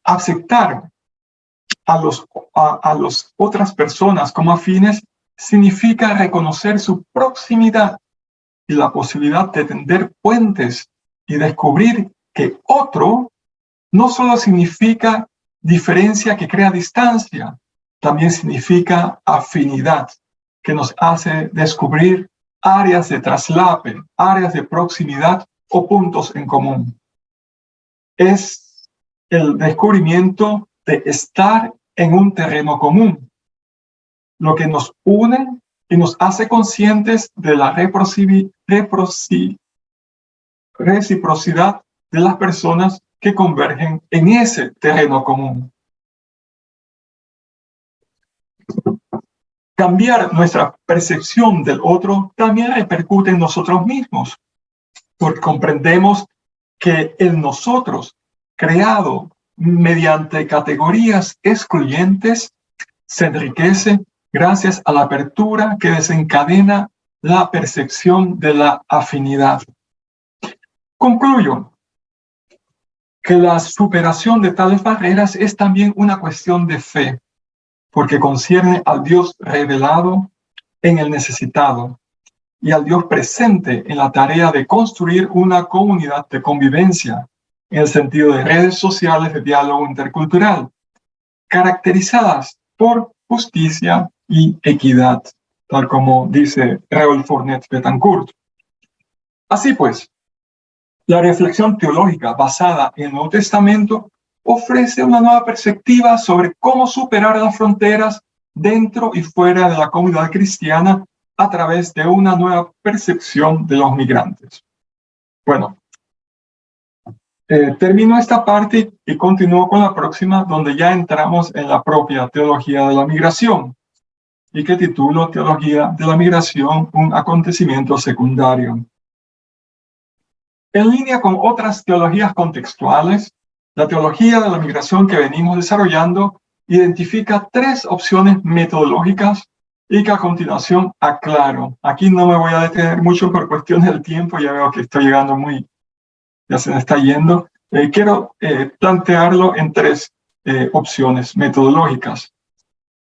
[SPEAKER 2] aceptar a las otras personas como afines significa reconocer su proximidad y la posibilidad de tender puentes y descubrir que otro no solo significa diferencia que crea distancia, también significa afinidad, que nos hace descubrir áreas de traslape, áreas de proximidad o puntos en común. Es el descubrimiento de estar en un terreno común, lo que nos une y nos hace conscientes de la reciprocidad de las personas que convergen en ese terreno común. Cambiar nuestra percepción del otro también repercute en nosotros mismos, porque comprendemos que el nosotros, creado mediante categorías excluyentes, se enriquece gracias a la apertura que desencadena la percepción de la afinidad. Concluyo que la superación de tales barreras es también una cuestión de fe, porque concierne al Dios revelado, en el necesitado y al Dios presente en la tarea de construir una comunidad de convivencia en el sentido de redes sociales de diálogo intercultural, caracterizadas por justicia y equidad, tal como dice Raúl Fournet Betancourt. Así pues, la reflexión teológica basada en el Nuevo Testamento ofrece una nueva perspectiva sobre cómo superar las fronteras dentro y fuera de la comunidad cristiana a través de una nueva percepción de los migrantes. Bueno, termino esta parte y continúo con la próxima, donde ya entramos en la propia teología de la migración, y que titulo Teología de la Migración, un acontecimiento secundario. En línea con otras teologías contextuales, la teología de la migración que venimos desarrollando identifica tres opciones metodológicas y que a continuación aclaro. Aquí no me voy a detener mucho por cuestiones del tiempo, ya veo que estoy llegando ya se me está yendo. Quiero plantearlo en tres opciones metodológicas.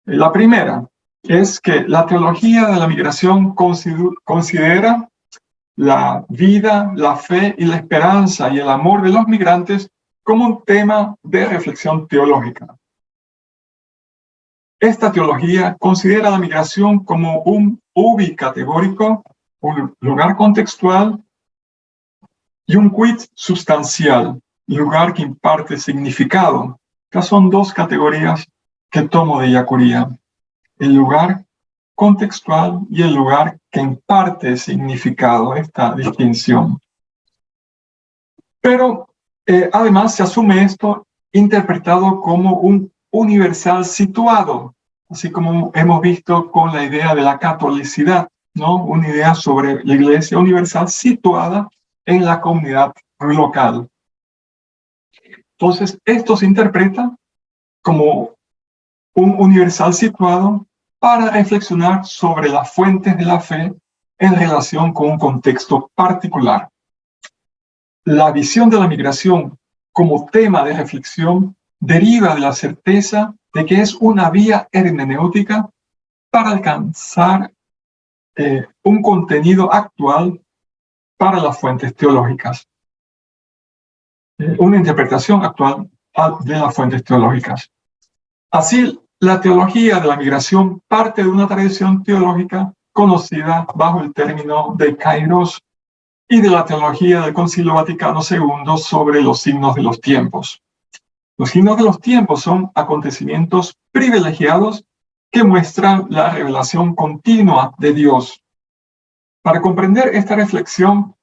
[SPEAKER 2] La primera es que la teología de la migración considera la vida, la fe y la esperanza y el amor de los migrantes como un tema de reflexión teológica. Esta teología considera la migración como un ubi categórico, un lugar contextual, y un quid sustancial, lugar que imparte significado. Estas son dos categorías que tomo de Yacuría: el lugar contextual y el lugar que imparte significado, esta distinción. Pero además se asume esto interpretado como un universal situado, así como hemos visto con la idea de la catolicidad, ¿no? Una idea sobre la Iglesia universal situada en la comunidad local. Entonces, esto se interpreta como un universal situado para reflexionar sobre las fuentes de la fe en relación con un contexto particular. La visión de la migración como tema de reflexión deriva de la certeza de que es una vía hermenéutica para alcanzar un contenido actual para las fuentes teológicas. Una interpretación actual de las fuentes teológicas. Así, la teología de la migración parte de una tradición teológica conocida bajo el término de Kairos y de la teología del Concilio Vaticano II sobre los signos de los tiempos. Los signos de los tiempos son acontecimientos privilegiados que muestran la revelación continua de Dios. Para comprender esta reflexión,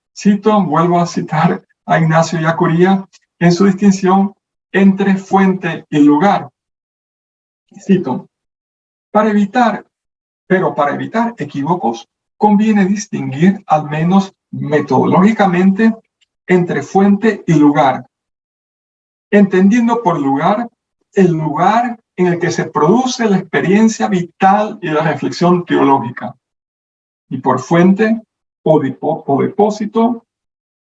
[SPEAKER 2] vuelvo a citar a Ignacio Yacuría en su distinción entre fuente y lugar. Cito: para evitar equívocos, conviene distinguir, al menos metodológicamente, entre fuente y lugar, entendiendo por lugar el lugar en el que se produce la experiencia vital y la reflexión teológica, y por fuente o depósito,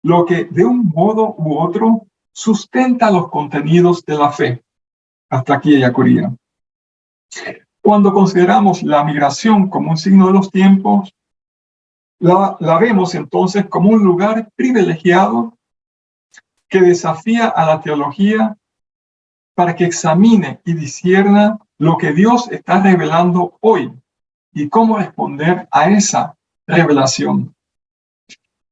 [SPEAKER 2] lo que de un modo u otro sustenta los contenidos de la fe. Hasta aquí Yacuría. Cuando consideramos la migración como un signo de los tiempos, la vemos entonces como un lugar privilegiado que desafía a la teología para que examine y discierna lo que Dios está revelando hoy y cómo responder a esa revelación.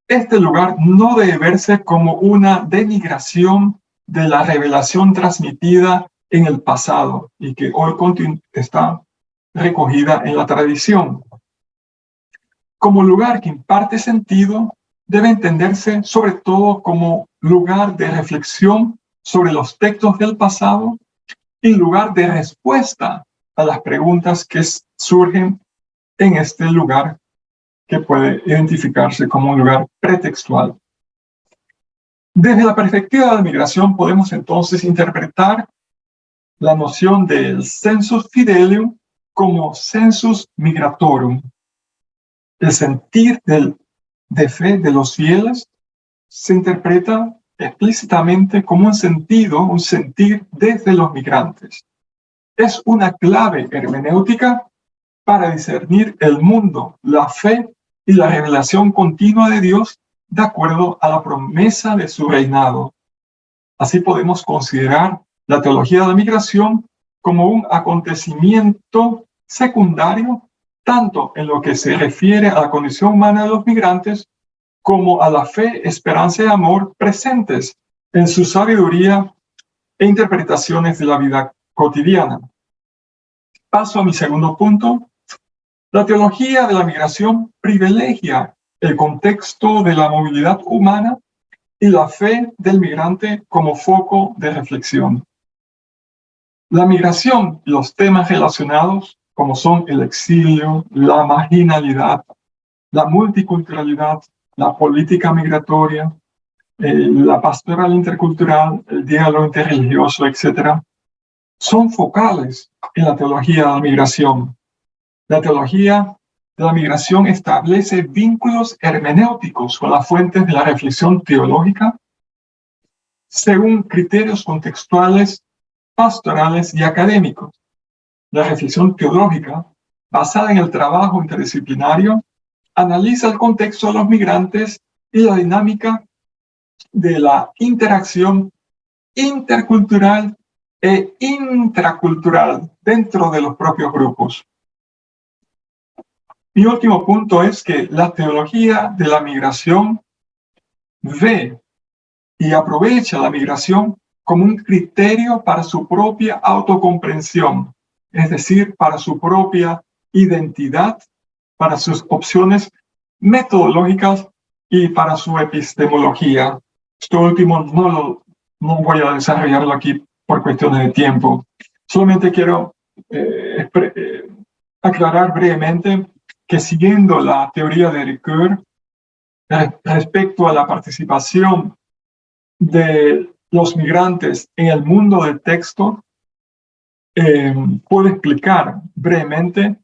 [SPEAKER 2] Este lugar no debe verse como una denigración de la revelación transmitida en el pasado y que hoy está recogida en la tradición. Como lugar que imparte sentido, debe entenderse sobre todo como lugar de reflexión sobre los textos del pasado y lugar de respuesta a las preguntas que surgen en este lugar, que puede identificarse como un lugar pretextual. Desde la perspectiva de la migración podemos entonces interpretar la noción del sensus fidelium como sensus migratorum. El sentir de fe de los fieles se interpreta explícitamente como un sentir desde los migrantes. Es una clave hermenéutica para discernir el mundo, la fe y la revelación continua de Dios de acuerdo a la promesa de su reinado. Así podemos considerar la teología de la migración como un acontecimiento secundario, tanto en lo que se refiere a la condición humana de los migrantes, como a la fe, esperanza y amor presentes en su sabiduría e interpretaciones de la vida cotidiana. Paso a mi segundo punto. La teología de la migración privilegia el contexto de la movilidad humana y la fe del migrante como foco de reflexión. La migración y los temas relacionados, como son el exilio, la marginalidad, la multiculturalidad, la política migratoria, la pastoral intercultural, el diálogo interreligioso, etc., son focales en la teología de la migración. La teología de la migración establece vínculos hermenéuticos con las fuentes de la reflexión teológica según criterios contextuales, pastorales y académicos. La reflexión teológica, basada en el trabajo interdisciplinario, analiza el contexto de los migrantes y la dinámica de la interacción intercultural e intracultural dentro de los propios grupos. Mi último punto es que la teología de la migración ve y aprovecha la migración como un criterio para su propia autocomprensión, es decir, para su propia identidad, para sus opciones metodológicas y para su epistemología. Esto último no voy a desarrollarlo aquí por cuestiones de tiempo. Solamente quiero aclarar brevemente que siguiendo la teoría de Ricoeur respecto a la participación de los migrantes en el mundo del texto, puedo explicar brevemente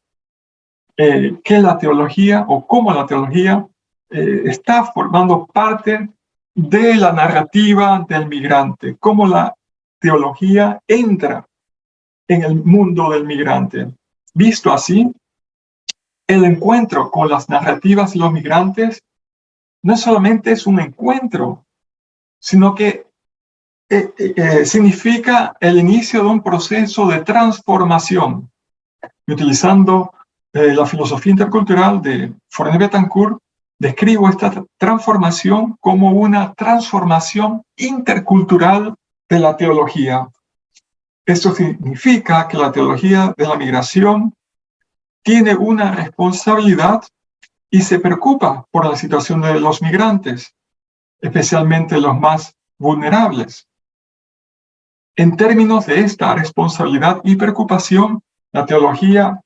[SPEAKER 2] que la teología o cómo la teología está formando parte de la narrativa del migrante, cómo la teología entra en el mundo del migrante. Visto así, el encuentro con las narrativas de los migrantes no solamente es un encuentro, sino que significa el inicio de un proceso de transformación. Utilizando la filosofía intercultural de Forné Betancourt, describo esta transformación como una transformación intercultural de la teología. Esto significa que la teología de la migración tiene una responsabilidad y se preocupa por la situación de los migrantes, especialmente los más vulnerables. En términos de esta responsabilidad y preocupación, la teología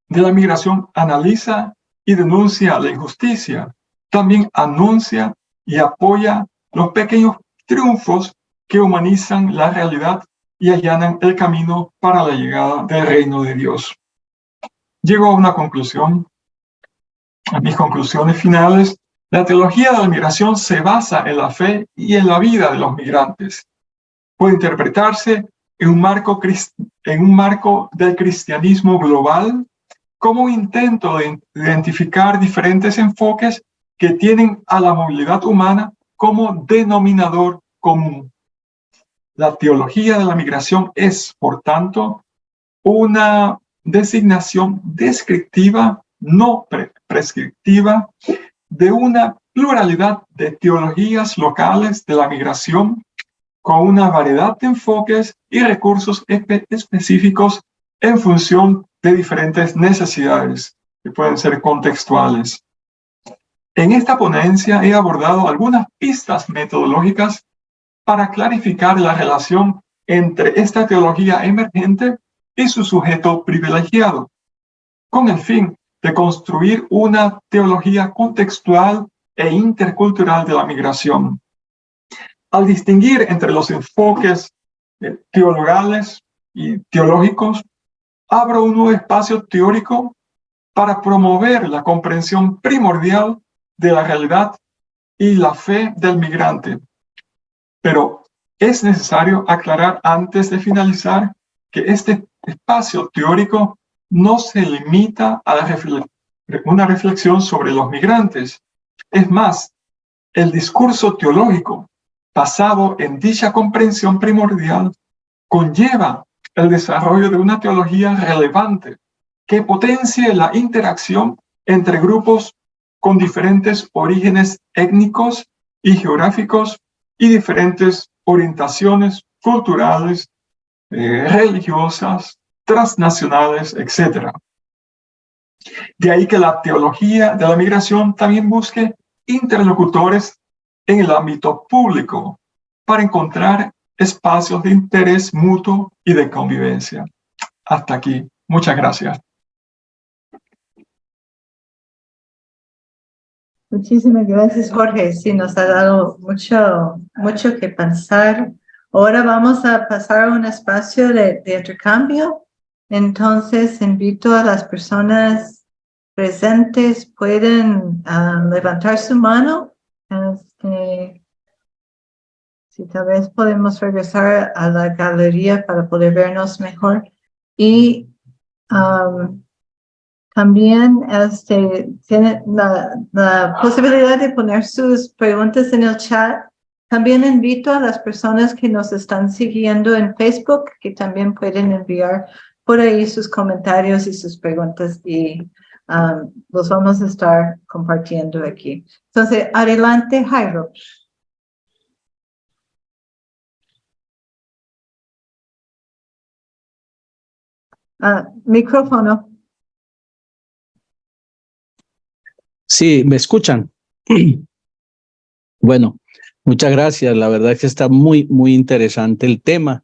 [SPEAKER 2] de la migración analiza y denuncia la injusticia. También anuncia y apoya los pequeños triunfos que humanizan la realidad y allanan el camino para la llegada del reino de Dios. Llego a una conclusión. A mis conclusiones finales, la teología de la migración se basa en la fe y en la vida de los migrantes. Puede interpretarse en un marco del cristianismo global como un intento de identificar diferentes enfoques que tienen a la movilidad humana como denominador común. La teología de la migración es, por tanto, una designación descriptiva, no prescriptiva, de una pluralidad de teologías locales de la migración con una variedad de enfoques y recursos específicos en función de diferentes necesidades que pueden ser contextuales. En esta ponencia he abordado algunas pistas metodológicas para clarificar la relación entre esta teología emergente y su sujeto privilegiado, con el fin de construir una teología contextual e intercultural de la migración. Al distinguir entre los enfoques teologales y teológicos, abro un nuevo espacio teórico para promover la comprensión primordial de la realidad y la fe del migrante. Pero es necesario aclarar antes de finalizar que este espacio teórico no se limita a una reflexión sobre los migrantes. Es más, el discurso teológico basado en dicha comprensión primordial conlleva el desarrollo de una teología relevante que potencie la interacción entre grupos con diferentes orígenes étnicos y geográficos y diferentes orientaciones culturales, religiosas, transnacionales, etc. De ahí que la teología de la migración también busque interlocutores en el ámbito público para encontrar espacios de interés mutuo y de convivencia. Hasta aquí. Muchas gracias.
[SPEAKER 1] Muchísimas gracias, Jorge. Sí, nos ha dado mucho que pensar. Ahora vamos a pasar a un espacio de intercambio. Entonces, invito a las personas presentes, pueden levantar su mano. Si tal vez podemos regresar a la galería para poder vernos mejor. Y también tiene la posibilidad de poner sus preguntas en el chat. También invito a las personas que nos están siguiendo en Facebook que también pueden enviar por ahí sus comentarios y sus preguntas y los vamos a estar compartiendo aquí. Entonces, adelante, Jairo. Micrófono.
[SPEAKER 4] Sí, ¿me escuchan? Bueno, muchas gracias. La verdad es que está muy interesante el tema.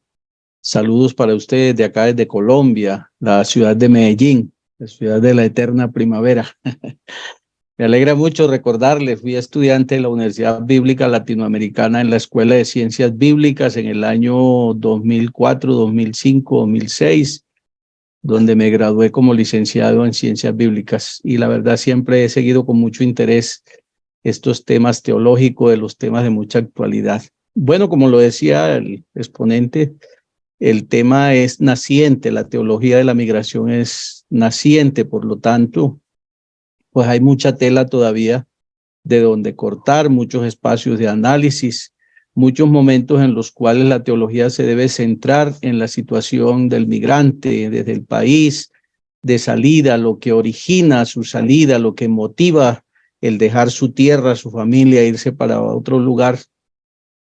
[SPEAKER 4] Saludos para ustedes de acá desde Colombia, la ciudad de Medellín, la ciudad de la eterna primavera. Me alegra mucho recordarles, fui estudiante de la Universidad Bíblica Latinoamericana en la Escuela de Ciencias Bíblicas en el año 2004, 2005, 2006, donde me gradué como licenciado en Ciencias Bíblicas. Y la verdad siempre he seguido con mucho interés estos temas teológicos, de los temas de mucha actualidad. Bueno, como lo decía el exponente, el tema es naciente, la teología de la migración es naciente, por lo tanto, pues hay mucha tela todavía de donde cortar, muchos espacios de análisis, muchos momentos en los cuales la teología se debe centrar en la situación del migrante desde el país de salida, lo que origina su salida, lo que motiva el dejar su tierra, su familia, irse para otro lugar,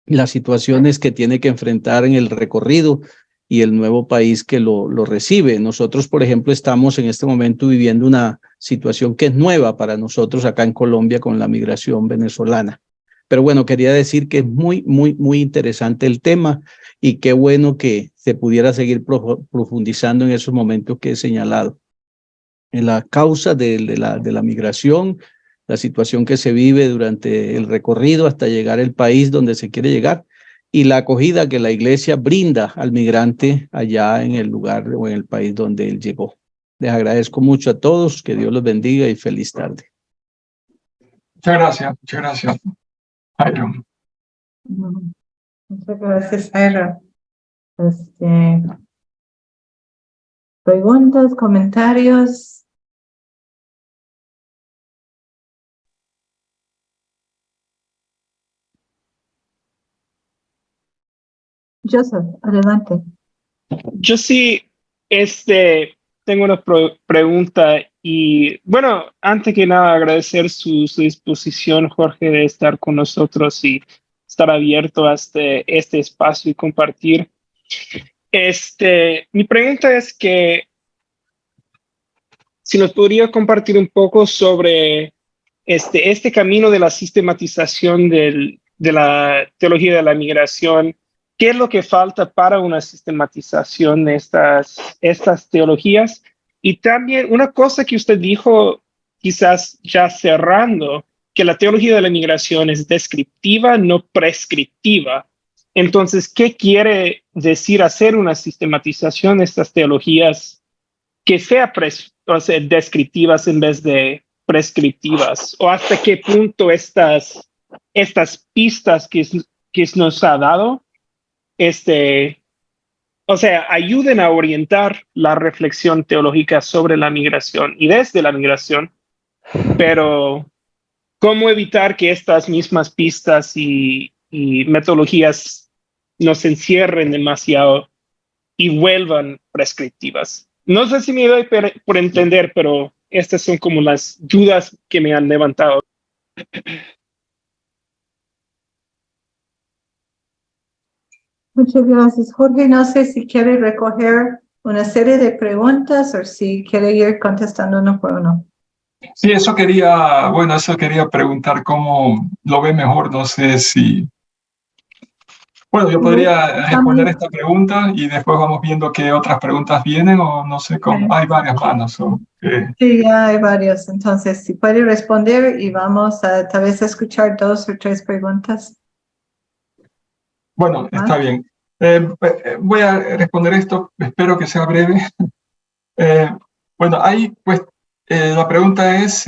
[SPEAKER 4] las situaciones que tiene que enfrentar en el recorrido y el nuevo país que lo recibe. Nosotros, por ejemplo, estamos en este momento viviendo una situación que es nueva para nosotros acá en Colombia con la migración venezolana. Pero bueno, quería decir que es muy interesante el tema y qué bueno que se pudiera seguir profundizando en esos momentos que he señalado. En la causa de la migración, la situación que se vive durante el recorrido hasta llegar al país donde se quiere llegar y la acogida que la iglesia brinda al migrante allá en el lugar o en el país donde él llegó. Les agradezco mucho a todos, que Dios los bendiga y feliz tarde.
[SPEAKER 2] Muchas gracias, Jairo.
[SPEAKER 1] Muchas gracias, Jairo. Preguntas, comentarios. Joseph, adelante.
[SPEAKER 5] Yo sí, tengo una pregunta y bueno, antes que nada agradecer su disposición, Jorge, de estar con nosotros y estar abierto a este espacio y compartir. Mi pregunta es que si nos podría compartir un poco sobre este camino de la sistematización de la teología de la migración. ¿Qué es lo que falta para una sistematización de estas teologías? Y también una cosa que usted dijo, quizás ya cerrando, que la teología de la migración es descriptiva, no prescriptiva. Entonces, ¿qué quiere decir hacer una sistematización de estas teologías que sea descriptivas en vez de prescriptivas? ¿O hasta qué punto estas pistas que nos ha dado o sea, ayuden a orientar la reflexión teológica sobre la migración y desde la migración, pero ¿cómo evitar que estas mismas pistas y metodologías nos encierren demasiado y vuelvan prescriptivas? No sé si me doy por entender, pero estas son como las dudas que me han levantado.
[SPEAKER 1] Muchas gracias, Jorge. No sé si quiere recoger una serie de preguntas o si quiere ir contestando uno por uno.
[SPEAKER 2] Sí, eso quería preguntar cómo lo ve mejor. No sé si... Bueno, yo podría responder esta pregunta y después vamos viendo qué otras preguntas vienen o no sé cómo. Hay varias manos.
[SPEAKER 1] Sí, ya hay varios. Entonces, si puede responder y vamos a tal vez escuchar 2 o 3 preguntas.
[SPEAKER 2] Bueno, está bien. Voy a responder esto, espero que sea breve. Bueno, ahí pues la pregunta es,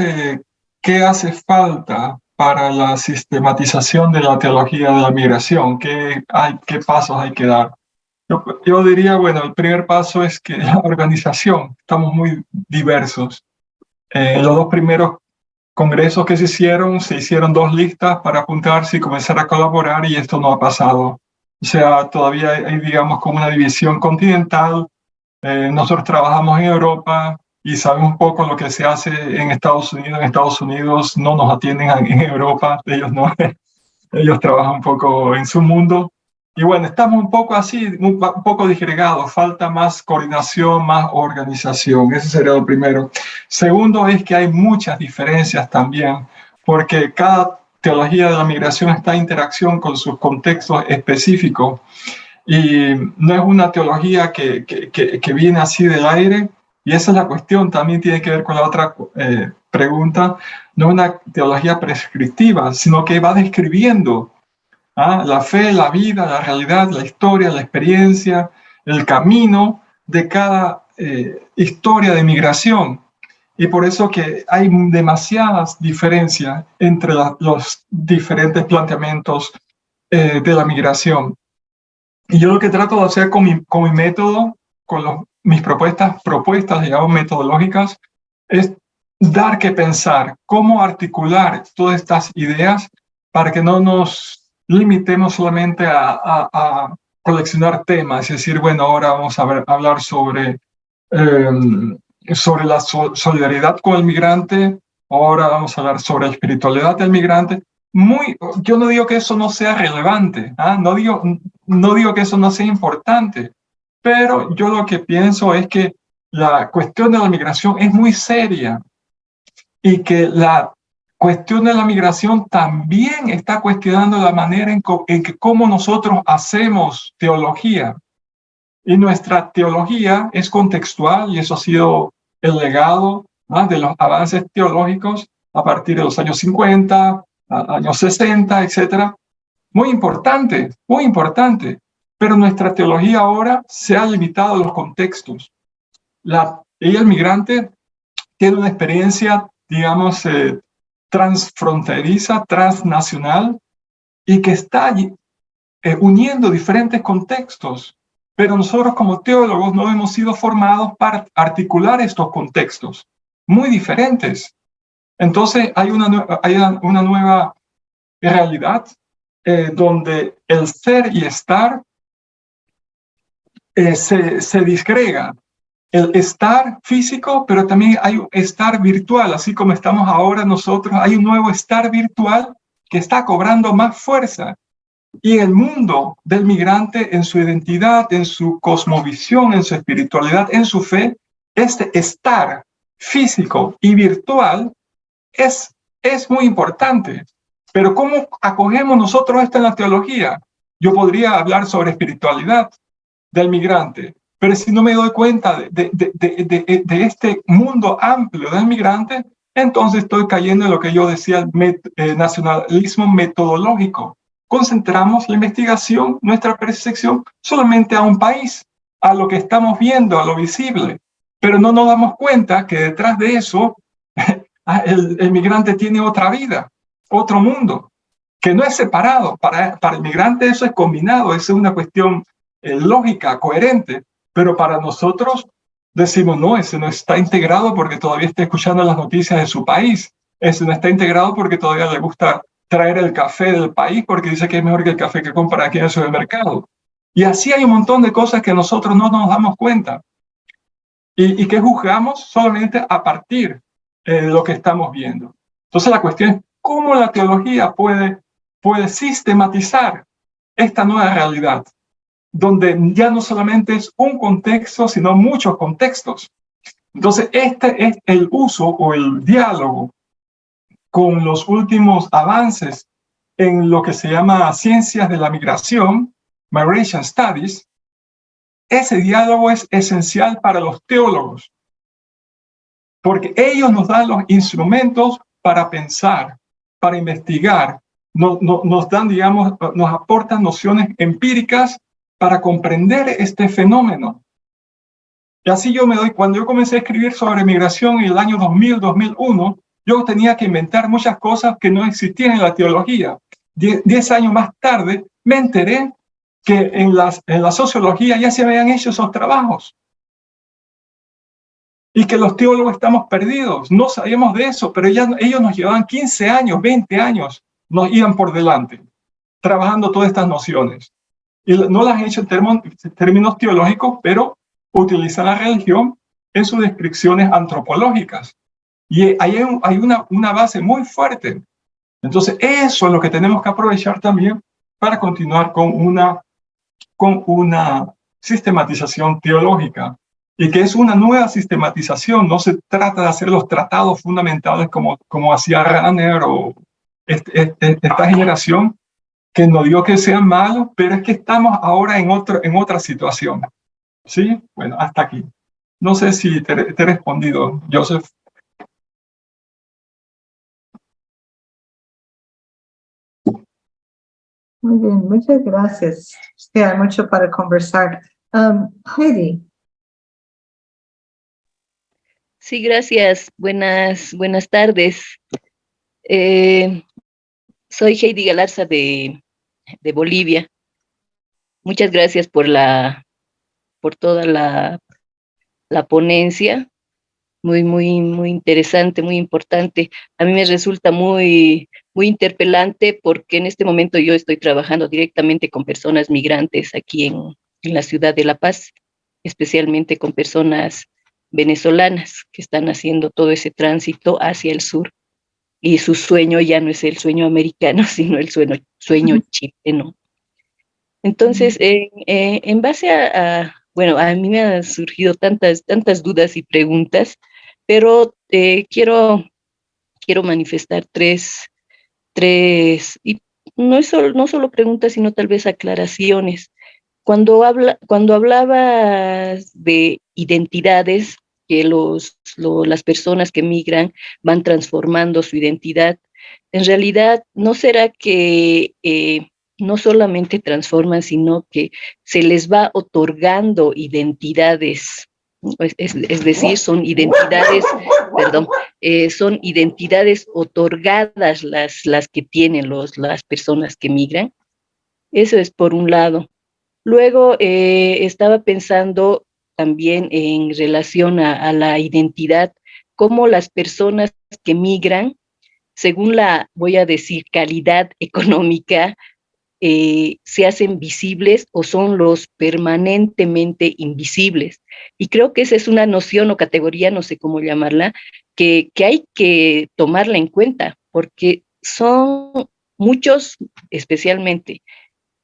[SPEAKER 2] ¿qué hace falta para la sistematización de la teología de la migración? ¿Qué pasos hay que dar? Yo diría, bueno, el primer paso es que la organización, estamos muy diversos. Los 2 primeros congresos que se hicieron 2 listas para apuntarse y comenzar a colaborar y esto no ha pasado. O sea, todavía hay, digamos, como una división continental. Nosotros trabajamos en Europa y sabemos un poco lo que se hace en Estados Unidos. En Estados Unidos no nos atienden en Europa, ellos no, ellos trabajan un poco en su mundo. Y bueno, estamos un poco así, un poco disgregados, falta más coordinación, más organización, ese sería lo primero. Segundo es que hay muchas diferencias también, porque cada teología de la migración está en interacción con sus contextos específicos y no es una teología que viene así del aire, y esa es la cuestión, también tiene que ver con la otra pregunta, no es una teología prescriptiva, sino que va describiendo la fe, la vida, la realidad, la historia, la experiencia, el camino de cada historia de migración. Y por eso que hay demasiadas diferencias entre los diferentes planteamientos de la migración. Y yo lo que trato de hacer con mi método, con mis propuestas, digamos, metodológicas, es dar que pensar, cómo articular todas estas ideas para que no nos limitemos solamente a coleccionar temas, es decir, bueno, ahora vamos a hablar sobre la solidaridad con el migrante, ahora vamos a hablar sobre la espiritualidad del migrante. Yo no digo que eso no sea relevante, no digo que eso no sea importante, pero yo lo que pienso es que la cuestión de la migración es muy seria y que la cuestión de la migración también está cuestionando la manera en que cómo nosotros hacemos teología. Y nuestra teología es contextual y eso ha sido el legado de los avances teológicos a partir de los años 50, años 60, etcétera. Muy importante, pero nuestra teología ahora se ha limitado a los contextos. El migrante tiene una experiencia, digamos, transfronteriza, transnacional, y que está uniendo diferentes contextos. Pero nosotros como teólogos no hemos sido formados para articular estos contextos muy diferentes. Entonces hay una nueva realidad donde el ser y estar se disgrega. El estar físico, pero también hay un estar virtual, así como estamos ahora nosotros, hay un nuevo estar virtual que está cobrando más fuerza. Y el mundo del migrante, en su identidad, en su cosmovisión, en su espiritualidad, en su fe, este estar físico y virtual es muy importante. Pero ¿cómo acogemos nosotros esto en la teología? Yo podría hablar sobre espiritualidad del migrante, pero si no me doy cuenta de este mundo amplio del migrante, entonces estoy cayendo en lo que yo decía, el nacionalismo metodológico. Concentramos la investigación, nuestra percepción, solamente a un país, a lo que estamos viendo, a lo visible, pero no nos damos cuenta que detrás de eso el migrante tiene otra vida, otro mundo, que no es separado. Para el migrante eso es combinado, eso es una cuestión lógica, coherente, pero para nosotros decimos, no, ese no está integrado porque todavía está escuchando las noticias de su país, ese no está integrado porque todavía le gusta traer el café del país porque dice que es mejor que el café que compra aquí en el supermercado. Y así hay un montón de cosas que nosotros no nos damos cuenta y que juzgamos solamente a partir de lo que estamos viendo. Entonces la cuestión es cómo la teología puede sistematizar esta nueva realidad, donde ya no solamente es un contexto, sino muchos contextos. Entonces, este es el uso o el diálogo con los últimos avances en lo que se llama ciencias de la migración, Migration Studies. Ese diálogo es esencial para los teólogos, porque ellos nos dan los instrumentos para pensar, para investigar, nos dan, digamos, nos aportan nociones empíricas para comprender este fenómeno. Y así yo me doy, cuando yo comencé a escribir sobre migración en el año 2000, 2001, yo tenía que inventar muchas cosas que no existían en la teología. 10 años más tarde me enteré que en la sociología ya se habían hecho esos trabajos. Y que los teólogos estamos perdidos, no sabíamos de eso, pero ellos nos llevaban 15 años, 20 años, nos iban por delante, trabajando todas estas nociones. Y no las han hecho en términos teológicos, pero utilizan la religión en sus descripciones antropológicas. Y ahí hay una base muy fuerte. Entonces, eso es lo que tenemos que aprovechar también para continuar con una sistematización teológica. Y que es una nueva sistematización, no se trata de hacer los tratados fundamentales como hacía Rahner o esta generación, que no digo que sean malos, pero es que estamos ahora en otra situación. ¿Sí? Bueno, hasta aquí. No sé si te he respondido, Joseph.
[SPEAKER 1] Muy bien, muchas gracias. Sí, hay mucho para conversar. Heidi.
[SPEAKER 6] Sí, gracias. Buenas tardes. Soy Heidi Galarza de Bolivia. Muchas gracias por toda la ponencia. Muy interesante, muy importante. A mí me resulta muy interpelante porque en este momento yo estoy trabajando directamente con personas migrantes aquí en la ciudad de La Paz, especialmente con personas venezolanas que están haciendo todo ese tránsito hacia el sur. Y su sueño ya no es el sueño americano, sino el sueño chileno. Entonces, en base bueno, a mí me han surgido tantas dudas y preguntas, pero quiero manifestar tres, y no solo preguntas, sino tal vez aclaraciones. Cuando hablabas de identidades, que las personas que migran van transformando su identidad, en realidad, ¿no será que no solamente transforman, sino que se les va otorgando identidades? Es decir, son identidades otorgadas las que tienen las personas que migran. Eso es por un lado. Luego estaba pensando también en relación a la identidad, cómo las personas que migran, según voy a decir, calidad económica, se hacen visibles o son los permanentemente invisibles. Y creo que esa es una noción o categoría, no sé cómo llamarla, que hay que tomarla en cuenta, porque son muchos, especialmente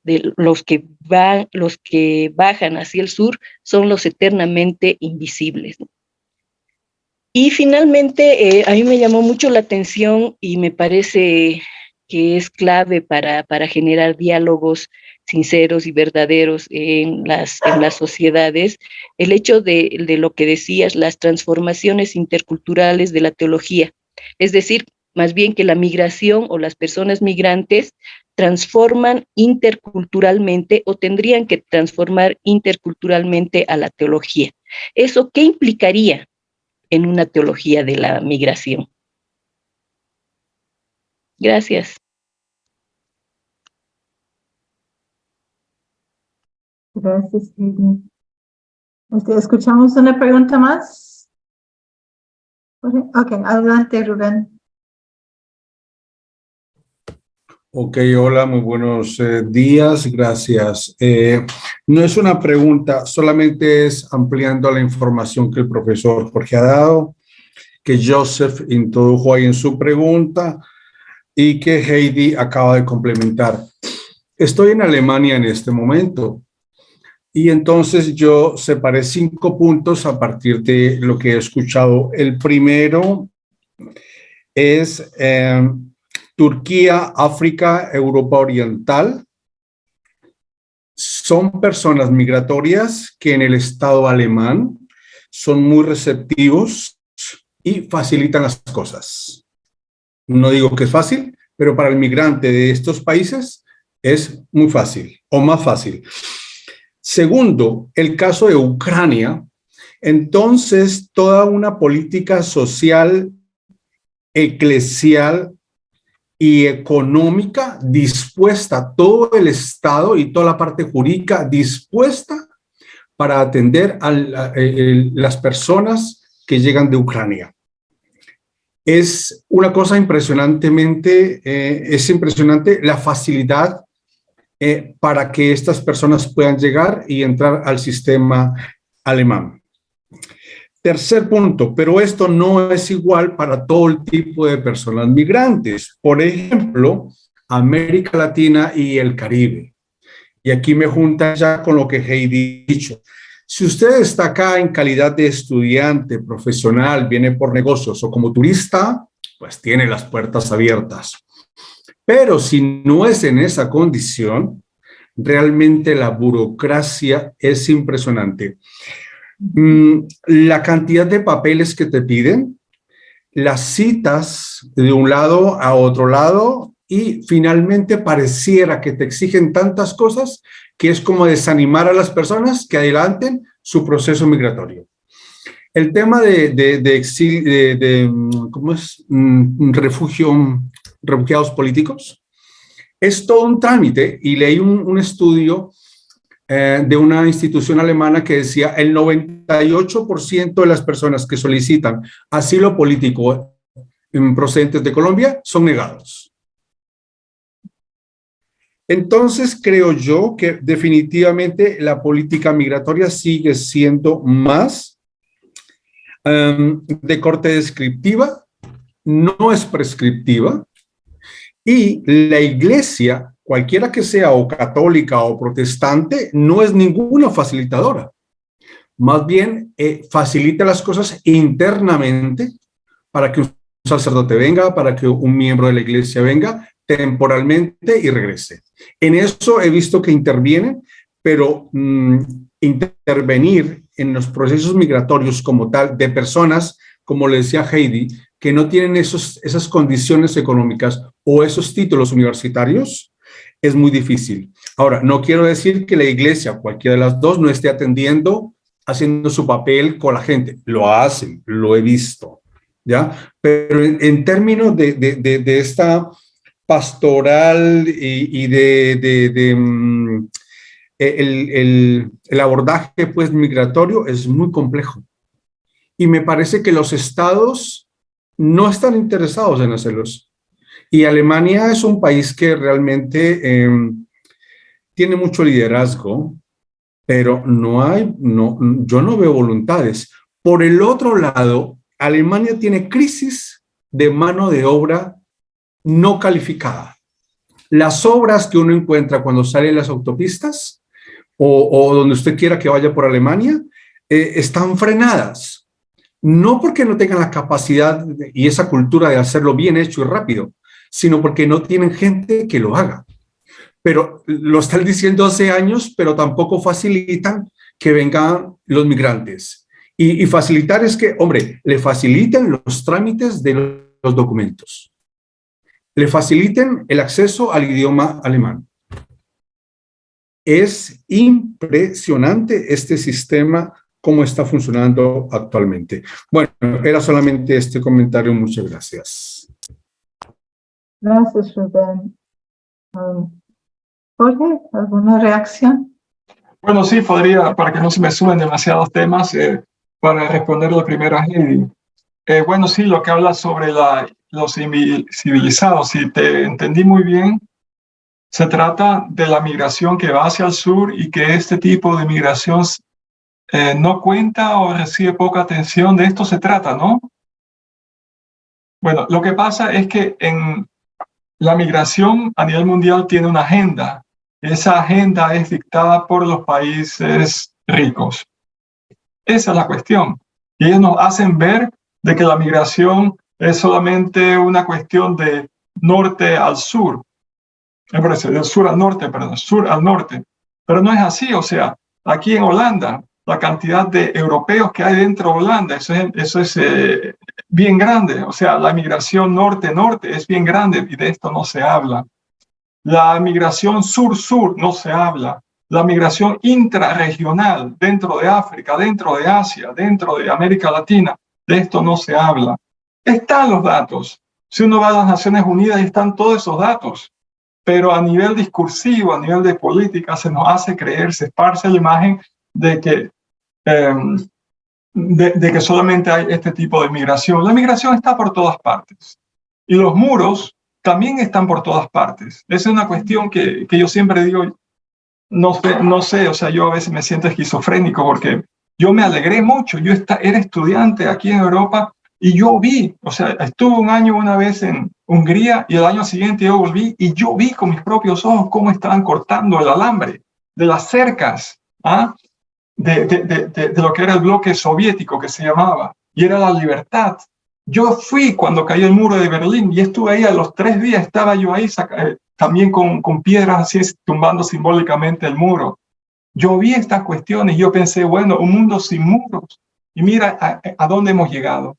[SPEAKER 6] de los que bajan hacia el sur, son los eternamente invisibles. Y finalmente, a mí me llamó mucho la atención y me parece que es clave para generar diálogos sinceros y verdaderos en las sociedades, el hecho de lo que decías, las transformaciones interculturales de la teología. Es decir, más bien que la migración o las personas migrantes transforman interculturalmente o tendrían que transformar interculturalmente a la teología. ¿Eso qué implicaría en una teología de la migración? Gracias.
[SPEAKER 1] Gracias, Heidi. ¿Escuchamos una pregunta más? Ok, adelante, Rubén.
[SPEAKER 7] Ok, hola, muy buenos días, gracias. No es una pregunta, solamente es ampliando la información que el profesor Jorge ha dado, que Joseph introdujo ahí en su pregunta y que Heidi acaba de complementar. Estoy en Alemania en este momento y entonces yo separé 5 puntos a partir de lo que he escuchado. El primero es Turquía, África, Europa Oriental. Son personas migratorias que en el Estado alemán son muy receptivos y facilitan las cosas. No digo que es fácil, pero para el migrante de estos países es muy fácil o más fácil. Segundo, el caso de Ucrania. Entonces, toda una política social, eclesial y económica dispuesta, todo el Estado y toda la parte jurídica dispuesta para atender a las personas que llegan de Ucrania. Es una cosa impresionantemente, es impresionante la facilidad para que estas personas puedan llegar y entrar al sistema alemán. Tercer punto, pero esto no es igual para todo el tipo de personas migrantes. Por ejemplo, América Latina y el Caribe. Y aquí me junta ya con lo que Heidi ha dicho. Si usted está acá en calidad de estudiante, profesional, viene por negocios o como turista, pues tiene las puertas abiertas. Pero si no es en esa condición, realmente la burocracia es impresionante. La cantidad de papeles que te piden, las citas de un lado a otro lado y finalmente pareciera que te exigen tantas cosas que es como desanimar a las personas que adelanten su proceso migratorio. El tema ¿cómo es? Refugiados políticos, es todo un trámite y leí un estudio de una institución alemana que decía el 98% de las personas que solicitan asilo político procedentes de Colombia son negados. Entonces, creo yo que definitivamente la política migratoria sigue siendo más de corte descriptiva, no es prescriptiva, y la iglesia, cualquiera que sea, o católica o protestante, no es ninguna facilitadora. Más bien, facilita las cosas internamente para que un sacerdote venga, para que un miembro de la iglesia venga temporalmente y regrese. En eso he visto que intervienen, pero intervenir en los procesos migratorios como tal de personas, como le decía Heidi, que no tienen esas condiciones económicas o esos títulos universitarios, es muy difícil. Ahora, no quiero decir que la iglesia, cualquiera de las dos, no esté atendiendo, haciendo su papel con la gente. Lo hacen, lo he visto, ¿ya? Pero en términos de esta pastoral y el abordaje pues migratorio es muy complejo. Y me parece que los estados no están interesados en hacerlos. Y Alemania es un país que realmente tiene mucho liderazgo, pero yo no veo voluntades. Por el otro lado, Alemania tiene crisis de mano de obra no calificada. Las obras que uno encuentra cuando sale en las autopistas o donde usted quiera que vaya por Alemania, están frenadas. No porque no tengan la capacidad y esa cultura de hacerlo bien hecho y rápido, sino porque no tienen gente que lo haga. Pero lo están diciendo hace años, pero tampoco facilitan que vengan los migrantes. Y facilitar es que, hombre, le faciliten los trámites de los documentos. Le faciliten el acceso al idioma alemán. Es impresionante este sistema, cómo está funcionando actualmente. Bueno, era solamente este comentario. Muchas gracias.
[SPEAKER 1] Gracias, Rubén. Jorge, ¿alguna reacción?
[SPEAKER 2] Bueno, sí, podría, para que no se me suben demasiados temas, para responder lo primero a Heidi. Bueno, sí, lo que habla sobre los civilizados, si te entendí muy bien, se trata de la migración que va hacia el sur y que este tipo de migración no cuenta o recibe poca atención. De esto se trata, ¿no? Bueno, lo que pasa es que en la migración a nivel mundial tiene una agenda. Esa agenda es dictada por los países ricos. Esa es la cuestión. Y ellos nos hacen ver de que la migración es solamente una cuestión de norte al sur. Me parece, del sur al norte, perdón, sur al norte. Pero no es así, o sea, aquí en Holanda, la cantidad de europeos que hay dentro de Holanda, eso es bien grande. O sea, la migración norte-norte es bien grande y de esto no se habla. La migración sur-sur no se habla. La migración intrarregional dentro de África, dentro de Asia, dentro de América Latina, de esto no se habla. Están los datos. Si uno va a las Naciones Unidas, están todos esos datos. Pero a nivel discursivo, a nivel de política, se nos hace creer, se esparce la imagen de que solamente hay este tipo de migración. La migración está por todas partes. Y los muros también están por todas partes. Esa es una cuestión que yo siempre digo, no sé, o sea, yo a veces me siento esquizofrénico porque yo me alegré mucho. Yo era estudiante aquí en Europa y yo vi, o sea, estuve un año una vez en Hungría y el año siguiente yo volví y yo vi con mis propios ojos cómo estaban cortando el alambre de las cercas, de lo que era el bloque soviético que se llamaba, y era la libertad. Yo fui cuando cayó el muro de Berlín y estuve ahí a los 3 días, estaba yo ahí también con piedras así tumbando simbólicamente el muro. Yo vi estas cuestiones y yo pensé, bueno, un mundo sin muros. Y mira a dónde hemos llegado.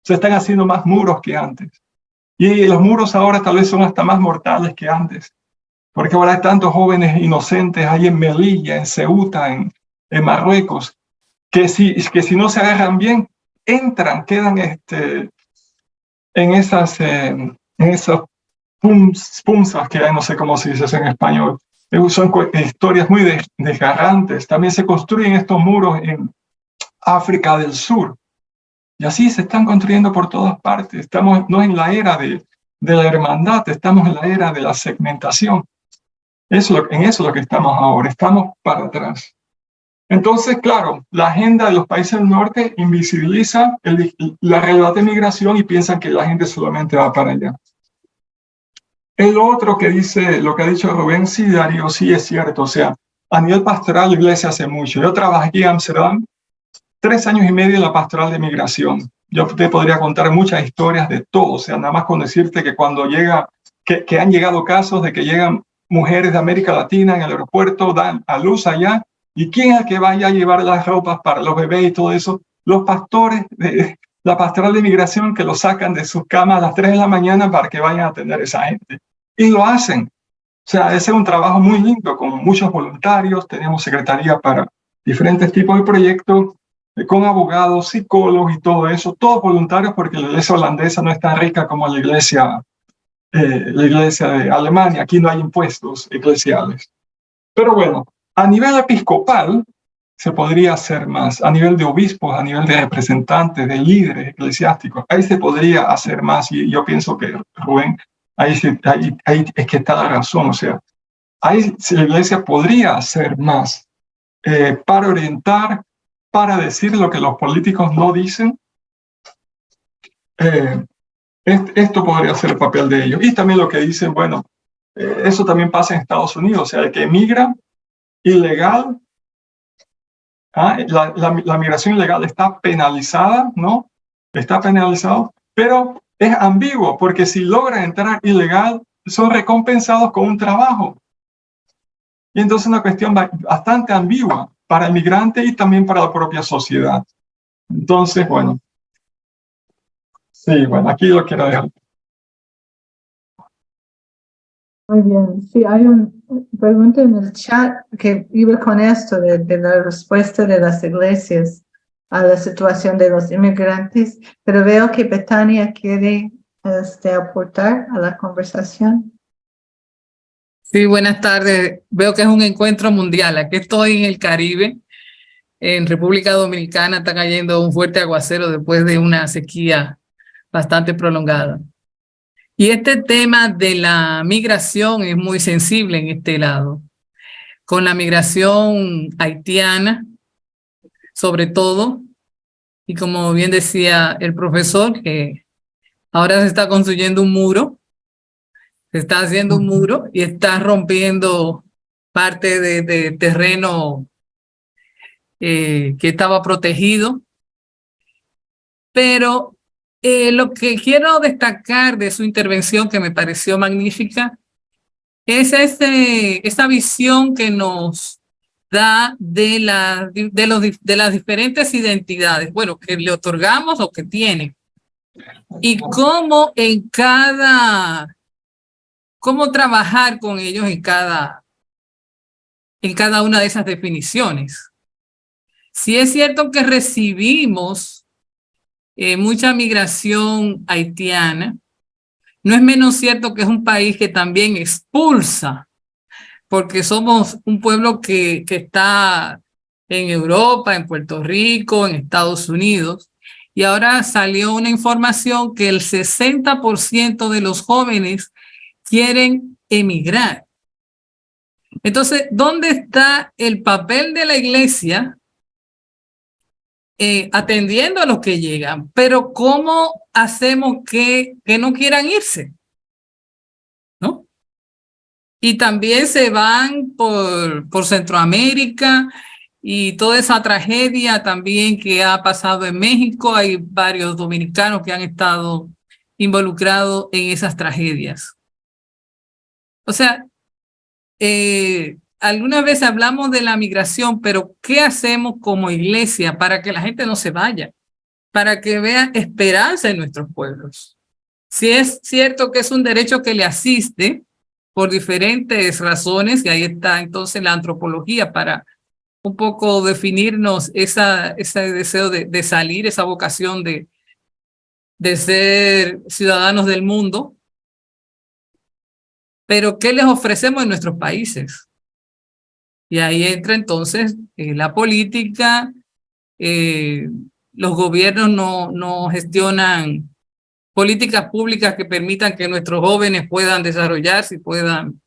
[SPEAKER 2] Se están haciendo más muros que antes. Y los muros ahora tal vez son hasta más mortales que antes. Porque ahora hay tantos jóvenes inocentes ahí en Melilla, en Ceuta, en Marruecos, que si no se agarran bien, entran, quedan en esas punzas que hay, no sé cómo se dice eso en español. Son historias muy desgarrantes. También se construyen estos muros en África del Sur. Y así se están construyendo por todas partes. Estamos no en la era de la hermandad, estamos en la era de la segmentación. En eso es lo que estamos ahora, estamos para atrás. Entonces, claro, la agenda de los países del norte invisibiliza la realidad de migración y piensan que la gente solamente va para allá. El otro que dice, lo que ha dicho Rubén, sí, Darío, sí es cierto. O sea, a nivel pastoral la iglesia hace mucho. Yo trabajé aquí en Amsterdam 3 años y medio en la pastoral de migración. Yo te podría contar muchas historias de todo. O sea, nada más con decirte que cuando que han llegado casos de que llegan mujeres de América Latina en el aeropuerto, dan a luz allá. ¿Y quién es el que vaya a llevar las ropas para los bebés y todo eso? Los pastores de la pastoral de migración que los sacan de sus camas a las 3 de la mañana para que vayan a atender a esa gente. Y lo hacen. O sea, ese es un trabajo muy lindo con muchos voluntarios. Tenemos secretaría para diferentes tipos de proyectos, con abogados, psicólogos y todo eso. Todos voluntarios porque la iglesia holandesa no es tan rica como la iglesia de Alemania. Aquí no hay impuestos eclesiales. Pero bueno, a nivel episcopal se podría hacer más. A nivel de obispos, a nivel de representantes, de líderes eclesiásticos, ahí se podría hacer más. Y yo pienso que, Rubén, ahí es que está la razón. O sea, ahí la iglesia podría hacer más para orientar, para decir lo que los políticos no dicen. Esto podría ser el papel de ellos. Y también lo que dicen, bueno, eso también pasa en Estados Unidos. O sea, el que emigra ilegal, la migración ilegal está penalizada, ¿no? Está penalizado, pero es ambiguo, porque si logran entrar ilegal, son recompensados con un trabajo. Y entonces es una cuestión bastante ambigua para el migrante y también para la propia sociedad. Entonces, bueno. Sí, bueno, aquí lo quiero dejar.
[SPEAKER 1] Muy bien. Sí, hay una pregunta en el chat que iba con esto de la respuesta de las iglesias a la situación de los inmigrantes, pero veo que Betania quiere aportar a la conversación.
[SPEAKER 8] Sí, buenas tardes. Veo que es un encuentro mundial. Aquí estoy en el Caribe, en República Dominicana. Está cayendo un fuerte aguacero después de una sequía bastante prolongada. Y este tema de la migración es muy sensible en este lado. Con la migración haitiana, sobre todo, y como bien decía el profesor, que ahora se está construyendo un muro, se está haciendo un muro y está rompiendo parte de terreno que estaba protegido. Pero lo que quiero destacar de su intervención, que me pareció magnífica, es esa visión que nos da de las diferentes identidades, bueno, que le otorgamos o que tiene, y cómo cómo trabajar con ellos en cada una de esas definiciones. Sí es cierto que recibimos mucha migración haitiana, no es menos cierto que es un país que también expulsa, porque somos un pueblo que está en Europa, en Puerto Rico, en Estados Unidos, y ahora salió una información que el 60% de los jóvenes quieren emigrar. Entonces, ¿dónde está el papel de la iglesia atendiendo a los que llegan? Pero ¿cómo hacemos que no quieran irse? ¿No? Y también se van por Centroamérica y toda esa tragedia también que ha pasado en México. Hay varios dominicanos que han estado involucrados en esas tragedias. O sea, alguna vez hablamos de la migración, pero ¿qué hacemos como iglesia para que la gente no se vaya? Para que vea esperanza en nuestros pueblos. Si es cierto que es un derecho que le asiste por diferentes razones, y ahí está entonces la antropología para un poco definirnos ese deseo de salir, esa vocación de ser ciudadanos del mundo. Pero ¿qué les ofrecemos en nuestros países? Y ahí entra entonces la política, los gobiernos no gestionan políticas públicas que permitan que nuestros jóvenes puedan desarrollarse y puedan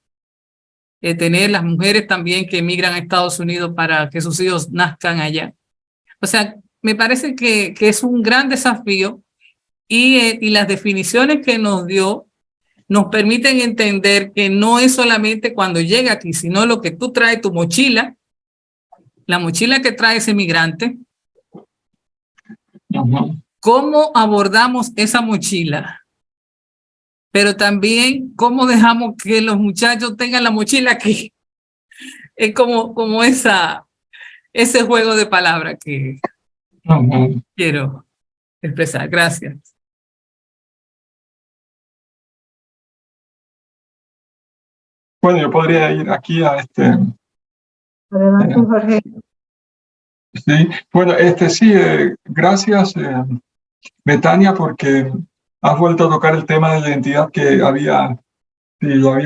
[SPEAKER 8] tener, las mujeres también que emigran a Estados Unidos para que sus hijos nazcan allá. O sea, me parece que es un gran desafío y las definiciones que nos dio nos permiten entender que no es solamente cuando llega aquí, sino lo que tú traes, tu mochila, la mochila que trae ese migrante. ¿Cómo abordamos esa mochila? Pero también cómo dejamos que los muchachos tengan la mochila aquí. Es como ese juego de palabras que quiero expresar. Gracias.
[SPEAKER 2] Bueno, yo podría ir aquí a
[SPEAKER 1] Adelante, Jorge.
[SPEAKER 2] Sí, bueno, sí, gracias, Betania, porque has vuelto a tocar el tema de la identidad que lo había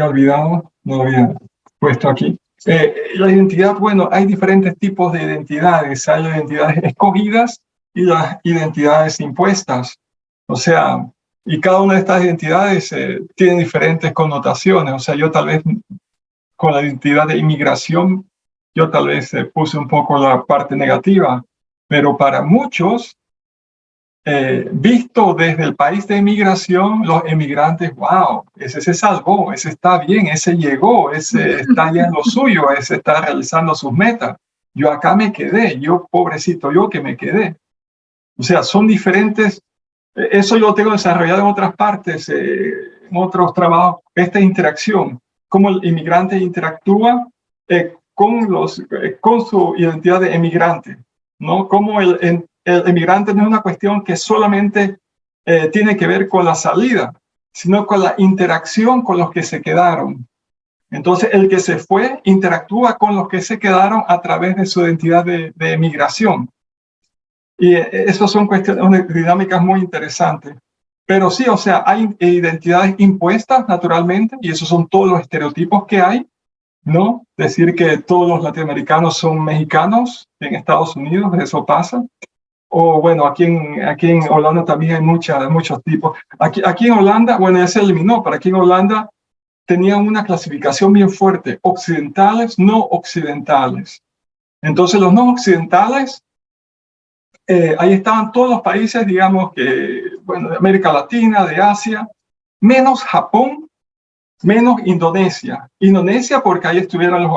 [SPEAKER 2] olvidado, no lo había puesto aquí. La identidad, bueno, hay diferentes tipos de identidades. Hay identidades escogidas y las identidades impuestas. O sea, y cada una de estas identidades tiene diferentes connotaciones. O sea, yo tal vez con la identidad de inmigración, yo tal vez puse un poco la parte negativa, pero para muchos, visto desde el país de emigración, los emigrantes, wow, ese se salvó, ese está bien, ese llegó, ese está ya en lo suyo, ese está realizando sus metas. Yo acá me quedé, yo pobrecito, yo que me quedé. O sea, son diferentes. Eso yo lo tengo desarrollado en otras partes, en otros trabajos, esta interacción, cómo el inmigrante interactúa con su identidad de emigrante, ¿no? Cómo el emigrante no es una cuestión que solamente tiene que ver con la salida, sino con la interacción con los que se quedaron. Entonces, el que se fue interactúa con los que se quedaron a través de su identidad de emigración. Y esas son cuestiones dinámicas muy interesantes. Pero sí, o sea, hay identidades impuestas naturalmente, y esos son todos los estereotipos que hay. ¿no? Decir que todos los latinoamericanos son mexicanos en Estados Unidos, eso pasa. O bueno, aquí en Holanda también hay muchos tipos. Aquí en Holanda, bueno, ya se eliminó, pero aquí en Holanda tenían una clasificación bien fuerte, occidentales, no occidentales. Entonces los no occidentales, ahí estaban todos los países, digamos, bueno, de América Latina, de Asia, menos Japón, menos Indonesia. Indonesia porque ahí estuvieron los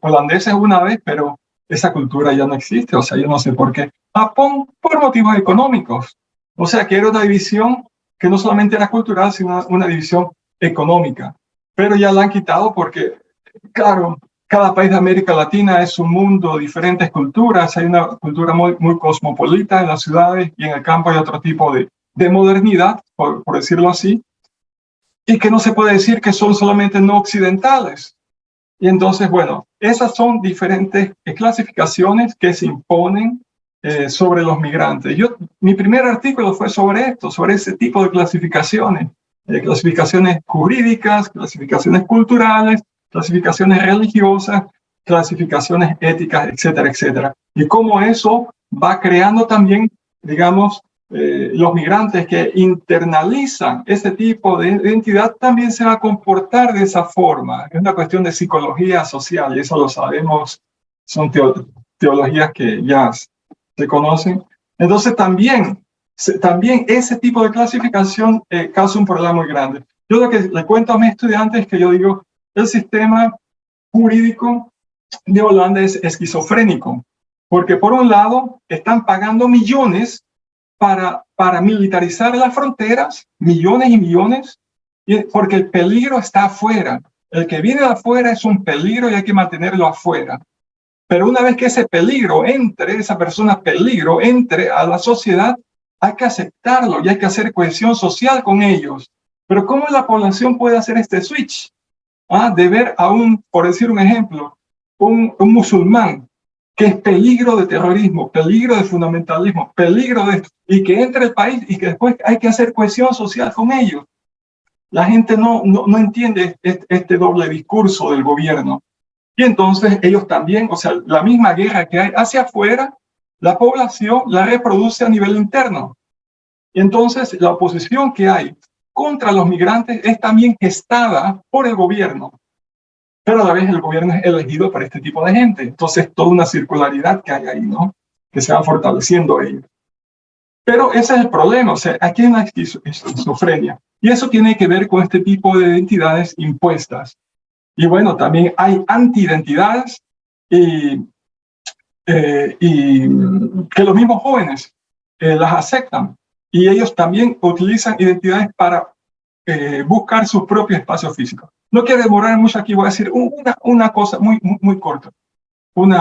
[SPEAKER 2] holandeses una vez, pero esa cultura ya no existe, o sea, yo no sé por qué. Japón por motivos económicos, o sea, que era una división que no solamente era cultural, sino una división económica. Pero ya la han quitado porque, claro, cada país de América Latina es un mundo, diferentes culturas, hay una cultura muy cosmopolita en las ciudades y en el campo hay otro tipo de modernidad, por decirlo así, y que no se puede decir que son solamente no occidentales. Y entonces, bueno, esas son diferentes clasificaciones que se imponen sobre los migrantes. Mi primer artículo fue sobre esto, sobre ese tipo de clasificaciones jurídicas, clasificaciones culturales, clasificaciones religiosas, clasificaciones éticas, etcétera, etcétera. Y cómo eso va creando también, digamos, los migrantes que internalizan ese tipo de identidad también se va a comportar de esa forma. Es una cuestión de psicología social y eso lo sabemos, son teologías que ya se conocen. Entonces también ese tipo de clasificación causa un problema muy grande. Yo lo que le cuento a mis estudiantes es que yo digo, el sistema jurídico de Holanda es esquizofrénico, porque por un lado están pagando millones para militarizar las fronteras, millones y millones, porque el peligro está afuera. El que viene de afuera es un peligro y hay que mantenerlo afuera. Pero una vez que ese peligro entre, esa persona peligro entre a la sociedad, hay que aceptarlo y hay que hacer cohesión social con ellos. Pero ¿cómo la población puede hacer este switch? De ver a por decir un ejemplo, un musulmán que es peligro de terrorismo, peligro de fundamentalismo, peligro de esto, y que entre al país y que después hay que hacer cohesión social con ellos. La gente no entiende este doble discurso del gobierno. Y entonces ellos también, o sea, la misma guerra que hay hacia afuera, la población la reproduce a nivel interno. Y entonces la oposición que hay contra los migrantes es también gestada por el gobierno. Pero a la vez el gobierno es elegido por este tipo de gente. Entonces, toda una circularidad que hay ahí, ¿no? Que se va fortaleciendo ellos. Pero ese es el problema, o sea, aquí hay una esquizofrenia. Y eso tiene que ver con este tipo de identidades impuestas. Y bueno, también hay anti-identidades y que los mismos jóvenes las aceptan. Y ellos también utilizan identidades para buscar su propio espacio físico. No quiero demorar mucho aquí, voy a decir una cosa muy corta, un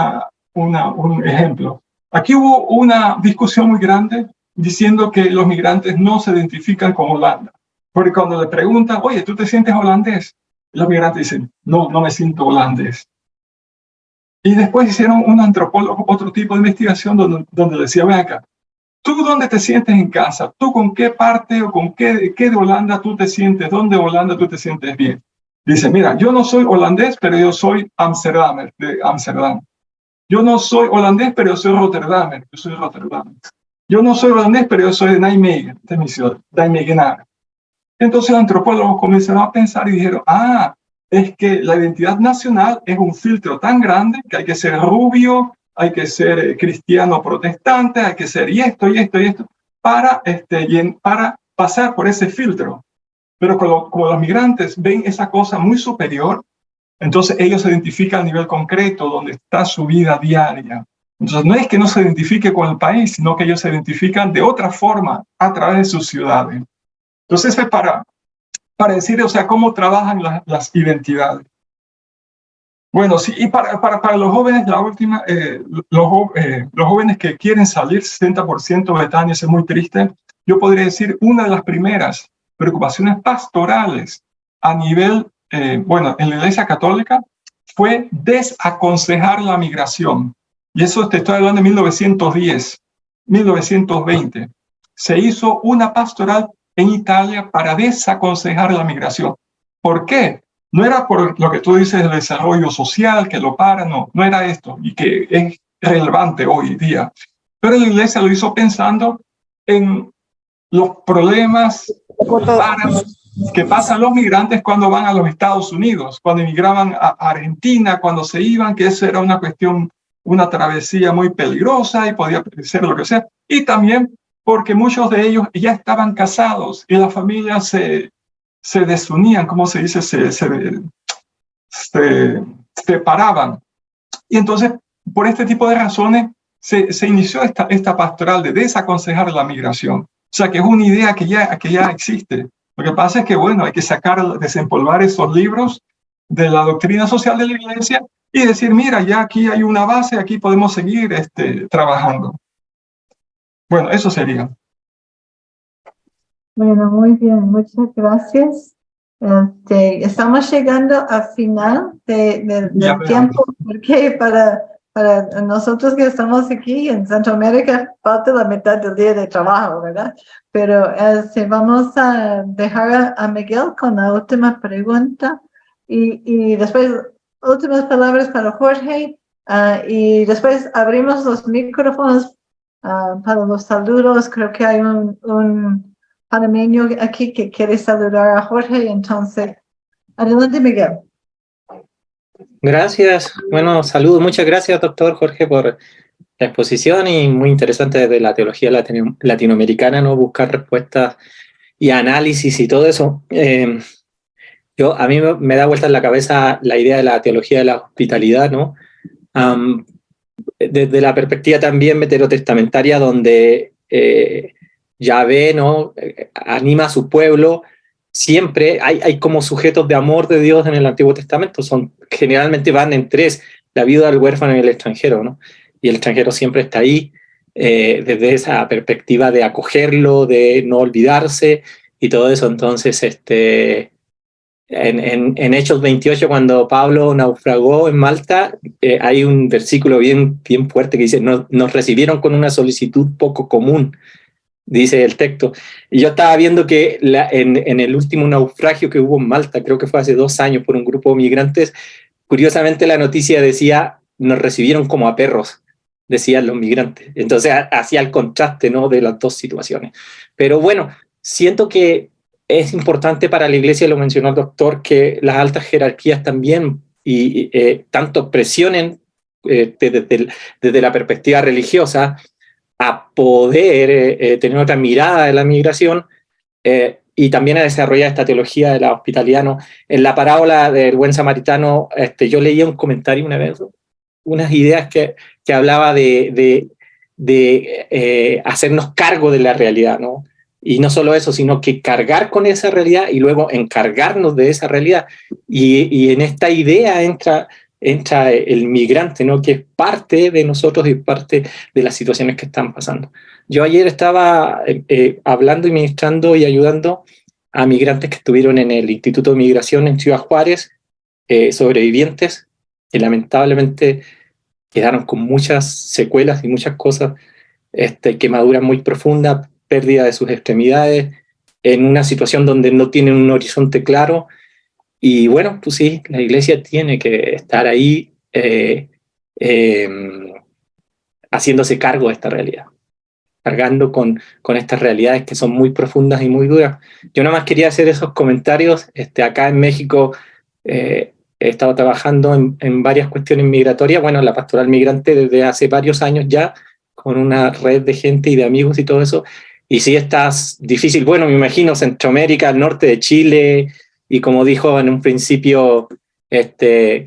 [SPEAKER 2] ejemplo. Aquí hubo una discusión muy grande diciendo que los migrantes no se identifican con Holanda, porque cuando le preguntan, oye, ¿tú te sientes holandés? Los migrantes dicen, no me siento holandés. Y después hicieron un antropólogo, otro tipo de investigación donde decía, ven acá, ¿tú dónde te sientes en casa? ¿Tú con qué parte o con qué de Holanda tú te sientes? ¿Dónde de Holanda tú te sientes bien? Dice, mira, yo no soy holandés, pero yo soy amsterdamer, de Amsterdam. Yo no soy holandés, pero yo soy rotterdamer, yo soy Rotterdam. Yo no soy holandés, pero yo soy de Nijmegen, de mi ciudad, Nijmegenaar. Entonces los antropólogos comenzaron a pensar y dijeron, es que la identidad nacional es un filtro tan grande que hay que ser rubio, hay que ser cristiano protestante, hay que ser y esto, para pasar por ese filtro. Pero como los migrantes ven esa cosa muy superior, entonces ellos se identifican a nivel concreto, donde está su vida diaria. Entonces no es que no se identifique con el país, sino que ellos se identifican de otra forma a través de sus ciudades. Entonces es para decir, o sea, cómo trabajan las identidades. Bueno, sí, y para los jóvenes, la última, los jóvenes que quieren salir, 60% de Betania, es muy triste. Yo podría decir, una de las primeras preocupaciones pastorales a nivel, en la Iglesia Católica, fue desaconsejar la migración. Y eso te estoy hablando de 1910, 1920. Se hizo una pastoral en Italia para desaconsejar la migración. ¿Por qué? no era por lo que tú dices del desarrollo social que lo para, no era esto, y que es relevante hoy día. Pero la iglesia lo hizo pensando en los problemas que pasan los migrantes cuando van a los Estados Unidos, cuando emigraban a Argentina, cuando se iban, que eso era una cuestión, una travesía muy peligrosa y podía ser lo que sea. Y también porque muchos de ellos ya estaban casados y las familias se desunían, ¿cómo se dice? Se separaban. Y entonces, por este tipo de razones, se inició esta pastoral de desaconsejar la migración. O sea, que es una idea que ya existe. Lo que pasa es que, bueno, hay que desempolvar esos libros de la doctrina social de la iglesia y decir, mira, ya aquí hay una base, aquí podemos seguir trabajando. Bueno, eso sería.
[SPEAKER 1] Bueno, muy bien, muchas gracias. Estamos llegando al final del tiempo, porque para nosotros que estamos aquí en Centroamérica falta la mitad del día de trabajo, ¿verdad? Pero vamos a dejar a Miguel con la última pregunta y después últimas palabras para Jorge y después abrimos los micrófonos para los saludos. Creo que hay un panameño aquí que quiere saludar a Jorge, entonces adelante, Miguel.
[SPEAKER 9] Gracias. Bueno, saludos. Muchas gracias, doctor Jorge, por la exposición y muy interesante desde la teología latinoamericana, ¿no? Buscar respuestas y análisis y todo eso. A mí me da vuelta en la cabeza la idea de la teología de la hospitalidad, ¿no? Desde la perspectiva también veterotestamentaria, donde Yahvé, ¿no? Anima a su pueblo. Siempre hay como sujetos de amor de Dios en el Antiguo Testamento, generalmente van en tres, la viuda, el huérfano y el extranjero, ¿no? Y el extranjero siempre está ahí, desde esa perspectiva de acogerlo, de no olvidarse y todo eso. Entonces, en Hechos 28, cuando Pablo naufragó en Malta, hay un versículo bien fuerte que dice, nos recibieron con una solicitud poco común, dice el texto. Y yo estaba viendo que en el último naufragio que hubo en Malta, creo que fue hace 2 años por un grupo de migrantes, curiosamente la noticia decía, nos recibieron como a perros, decían los migrantes. Entonces hacía el contraste, ¿no?, de las dos situaciones. Pero bueno, siento que es importante para la iglesia, lo mencionó el doctor, que las altas jerarquías también tanto presionen desde la perspectiva religiosa a poder tener otra mirada de la migración y también a desarrollar esta teología de la hospitalidad, ¿no? En la parábola del buen samaritano, yo leía un comentario una vez, unas ideas que hablaba de hacernos cargo de la realidad, ¿no? Y no solo eso, sino que cargar con esa realidad y luego encargarnos de esa realidad. Y en esta idea entra el migrante, ¿no?, que es parte de nosotros y parte de las situaciones que están pasando. Yo ayer estaba hablando y ministrando y ayudando a migrantes que estuvieron en el Instituto de Migración en Ciudad Juárez, sobrevivientes, que lamentablemente quedaron con muchas secuelas y muchas cosas, quemaduras muy profundas, pérdida de sus extremidades, en una situación donde no tienen un horizonte claro. Y bueno, pues sí, la iglesia tiene que estar ahí haciéndose cargo de esta realidad, cargando con estas realidades que son muy profundas y muy duras. Yo nada más quería hacer esos comentarios. Acá en México he estado trabajando en varias cuestiones migratorias, bueno, la pastoral migrante desde hace varios años ya, con una red de gente y de amigos y todo eso. Y sí, está difícil, bueno, me imagino Centroamérica, el norte de Chile, y como dijo en un principio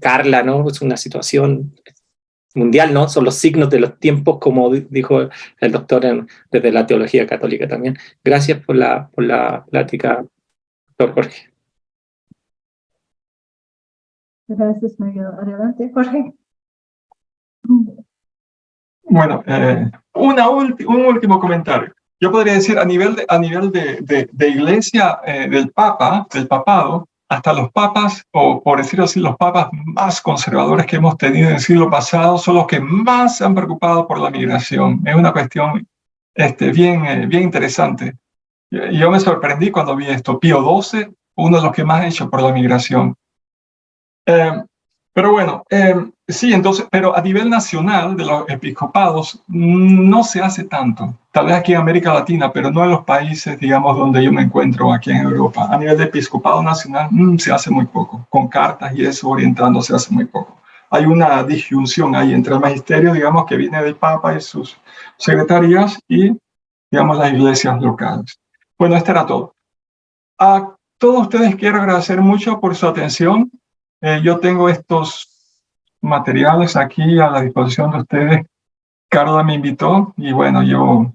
[SPEAKER 9] Carla, ¿no?, es una situación mundial, ¿no? Son los signos de los tiempos, como dijo el doctor desde la teología católica también. Gracias por la plática, doctor Jorge.
[SPEAKER 1] Gracias, Miguel. Adelante, Jorge.
[SPEAKER 2] Bueno, un último comentario. Yo podría decir a nivel de iglesia, del papado, hasta los papas, o por decirlo así, los papas más conservadores que hemos tenido en el siglo pasado son los que más se han preocupado por la migración. Es una cuestión bien interesante. Yo me sorprendí cuando vi esto. Pío XII, uno de los que más ha hecho por la migración. Pero bueno, sí, entonces, pero a nivel nacional de los episcopados no se hace tanto. Tal vez aquí en América Latina, pero no en los países, digamos, donde yo me encuentro, aquí en Europa. A nivel de episcopado nacional se hace muy poco. Con cartas y eso orientando se hace muy poco. Hay una disyunción ahí entre el magisterio, digamos, que viene del Papa y sus secretarías y, digamos, las iglesias locales. Bueno, esto era todo. A todos ustedes quiero agradecer mucho por su atención. Yo tengo estos materiales aquí a la disposición de ustedes. Carla me invitó y bueno, yo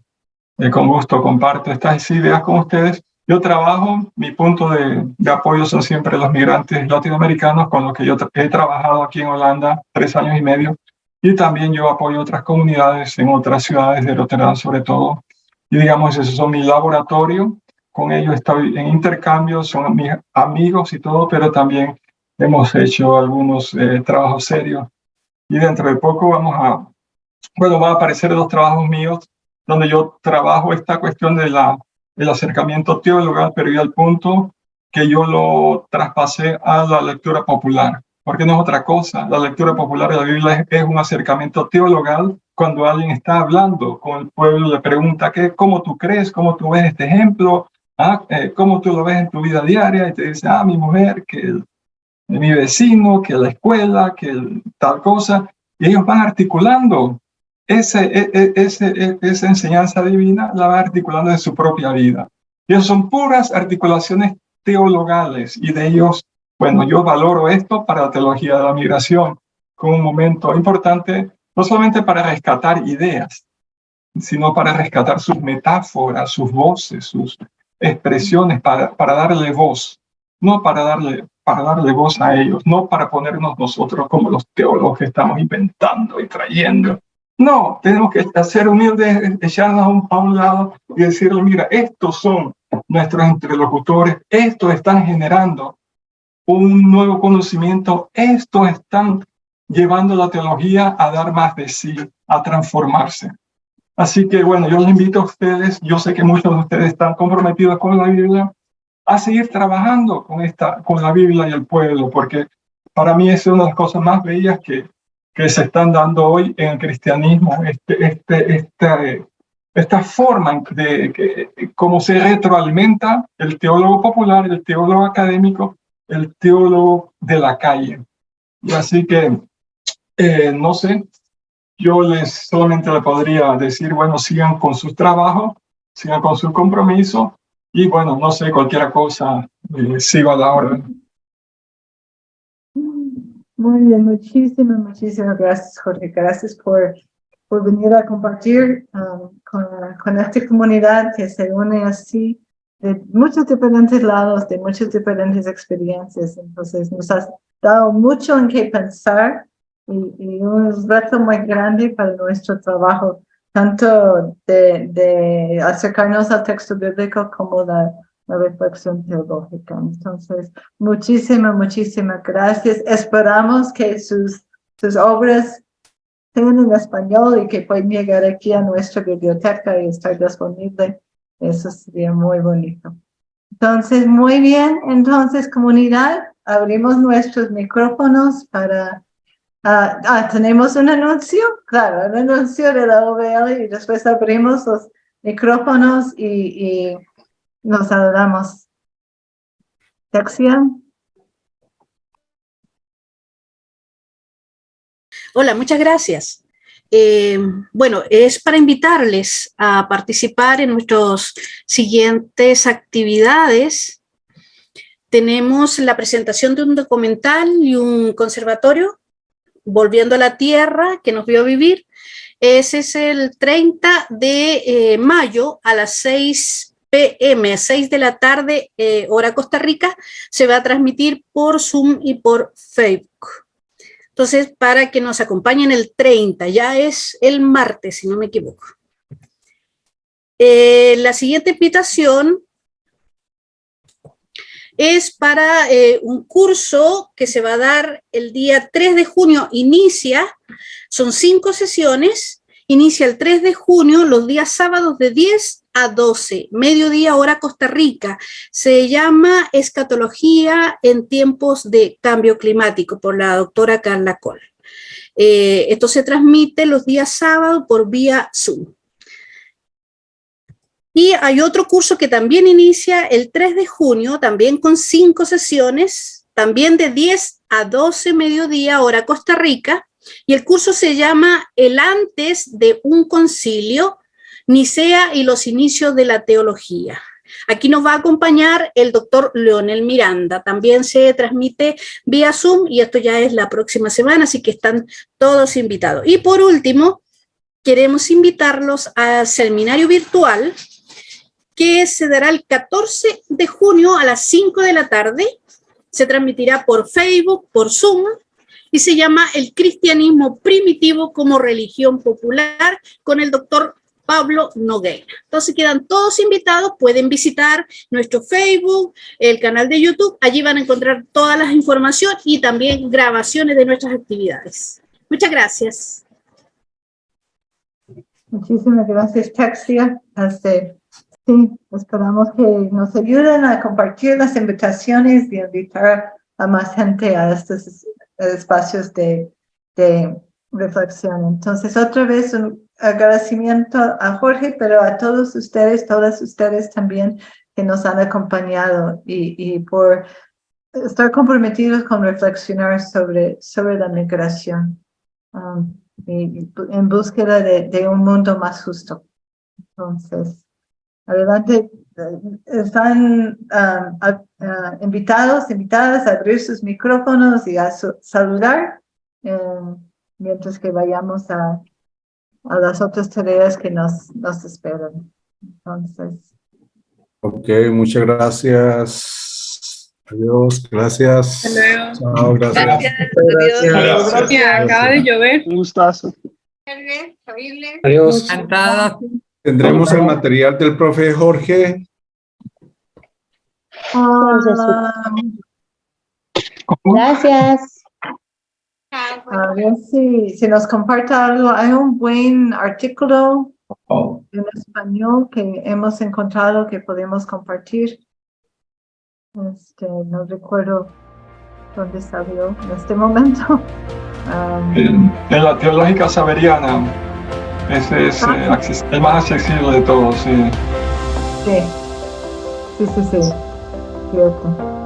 [SPEAKER 2] con gusto comparto estas ideas con ustedes. Yo trabajo, mi punto de apoyo son siempre los migrantes latinoamericanos, con los que yo he trabajado aquí en Holanda 3 años y medio, y también yo apoyo otras comunidades en otras ciudades de Rotterdam sobre todo. Y digamos, esos son mi laboratorio. Con ellos estoy en intercambio, son mis amigos y todo, pero también hemos hecho algunos trabajos serios. Y dentro de poco van a aparecer 2 trabajos míos donde yo trabajo esta cuestión del acercamiento teologal, pero ya al punto que yo lo traspasé a la lectura popular. Porque no es otra cosa. La lectura popular de la Biblia es un acercamiento teologal. Cuando alguien está hablando con el pueblo, le pregunta, ¿cómo tú crees? ¿Cómo tú ves este ejemplo? ¿Cómo tú lo ves en tu vida diaria? Y te dice, mi mujer, que mi vecino, que la escuela, que tal cosa. Y ellos van articulando esa enseñanza divina, la van articulando en su propia vida. Y eso son puras articulaciones teologales. Y de ellos, bueno, yo valoro esto para la teología de la migración como un momento importante, no solamente para rescatar ideas, sino para rescatar sus metáforas, sus voces, sus expresiones, para darle voz, no para darle voz a ellos, no para ponernos nosotros como los teólogos que estamos inventando y trayendo. No, tenemos que ser humildes, echarnos a un lado y decirle, mira, estos son nuestros interlocutores, estos están generando un nuevo conocimiento, estos están llevando la teología a dar más de sí, a transformarse. Así que bueno, yo les invito a ustedes, yo sé que muchos de ustedes están comprometidos con la Biblia, a seguir trabajando con la Biblia y el pueblo, porque para mí es una de las cosas más bellas que se están dando hoy en el cristianismo, esta forma de cómo se retroalimenta el teólogo popular, el teólogo académico, el teólogo de la calle. Y así que, no sé, yo solamente le podría decir, bueno, sigan con sus trabajos, sigan con su compromiso, y bueno, no sé, cualquier cosa, sigo a la orden.
[SPEAKER 1] Muy bien, muchísimas gracias, Jorge. Gracias por venir a compartir con esta comunidad que se une así de muchos diferentes lados, de muchas diferentes experiencias. Entonces, nos has dado mucho en qué pensar y un reto muy grande para nuestro trabajo, tanto de acercarnos al texto bíblico como la reflexión teológica. Entonces, muchísimas gracias. Esperamos que sus obras sean en español y que puedan llegar aquí a nuestra biblioteca y estar disponible. Eso sería muy bonito. Entonces, muy bien. Entonces, comunidad, abrimos nuestros micrófonos para... tenemos un anuncio, claro, un anuncio de la OVL y después abrimos los micrófonos y nos saludamos. Texia.
[SPEAKER 3] Hola, muchas gracias. Bueno, es para invitarles a participar en nuestras siguientes actividades. Tenemos la presentación de un documental y un conservatorio, Volviendo a la Tierra, que nos vio vivir. Ese es el 30 de mayo a las 6 p.m., 6 de la tarde, hora Costa Rica. Se va a transmitir por Zoom y por Facebook. Entonces, para que nos acompañen el 30, ya es el martes, si no me equivoco. La siguiente invitación es para un curso que se va a dar el día 3 de junio. Son 5 sesiones, inicia el 3 de junio, los días sábados de 10 a 12, mediodía hora Costa Rica. Se llama Escatología en tiempos de cambio climático por la doctora Carla Coll. Esto se transmite los días sábados por vía Zoom. Y hay otro curso que también inicia el 3 de junio, también con 5 sesiones, también de 10 a 12 mediodía hora Costa Rica, y el curso se llama El antes de un concilio, Nicea y los inicios de la teología. Aquí nos va a acompañar el doctor Leonel Miranda. También se transmite vía Zoom y esto ya es la próxima semana, así que están todos invitados. Y por último, queremos invitarlos al seminario virtual que se dará el 14 de junio a las 5 de la tarde. Se transmitirá por Facebook, por Zoom, y se llama El cristianismo primitivo como religión popular con el doctor Pablo Nogueira. Entonces quedan todos invitados, pueden visitar nuestro Facebook, el canal de YouTube, allí van a encontrar todas las informaciones y también grabaciones de nuestras actividades. Muchas gracias.
[SPEAKER 1] Muchísimas gracias, Taxia. Sí, esperamos que nos ayuden a compartir las invitaciones y invitar a más gente a estos espacios de reflexión. Entonces, otra vez un agradecimiento a Jorge, pero a todos ustedes, todas ustedes también que nos han acompañado y por estar comprometidos con reflexionar sobre la migración y en búsqueda de un mundo más justo. Entonces, adelante, están invitadas a abrir sus micrófonos y a saludar mientras que vayamos a las otras tareas que nos esperan. Entonces.
[SPEAKER 7] Ok, muchas gracias. Adiós, gracias.
[SPEAKER 8] Adiós.
[SPEAKER 7] Chao, gracias.
[SPEAKER 8] Gracias. Acaba de llover.
[SPEAKER 5] Un gustazo.
[SPEAKER 9] Adiós.
[SPEAKER 8] Encantada.
[SPEAKER 7] Tendremos el material del profe Jorge.
[SPEAKER 10] Gracias.
[SPEAKER 1] A ver si nos comparte algo. Hay un buen artículo en español que hemos encontrado que podemos compartir. No recuerdo dónde salió en este momento.
[SPEAKER 2] En la Teológica Saberiana. Ese es el más accesible de todos. Sí.
[SPEAKER 1] Sí. Cierto.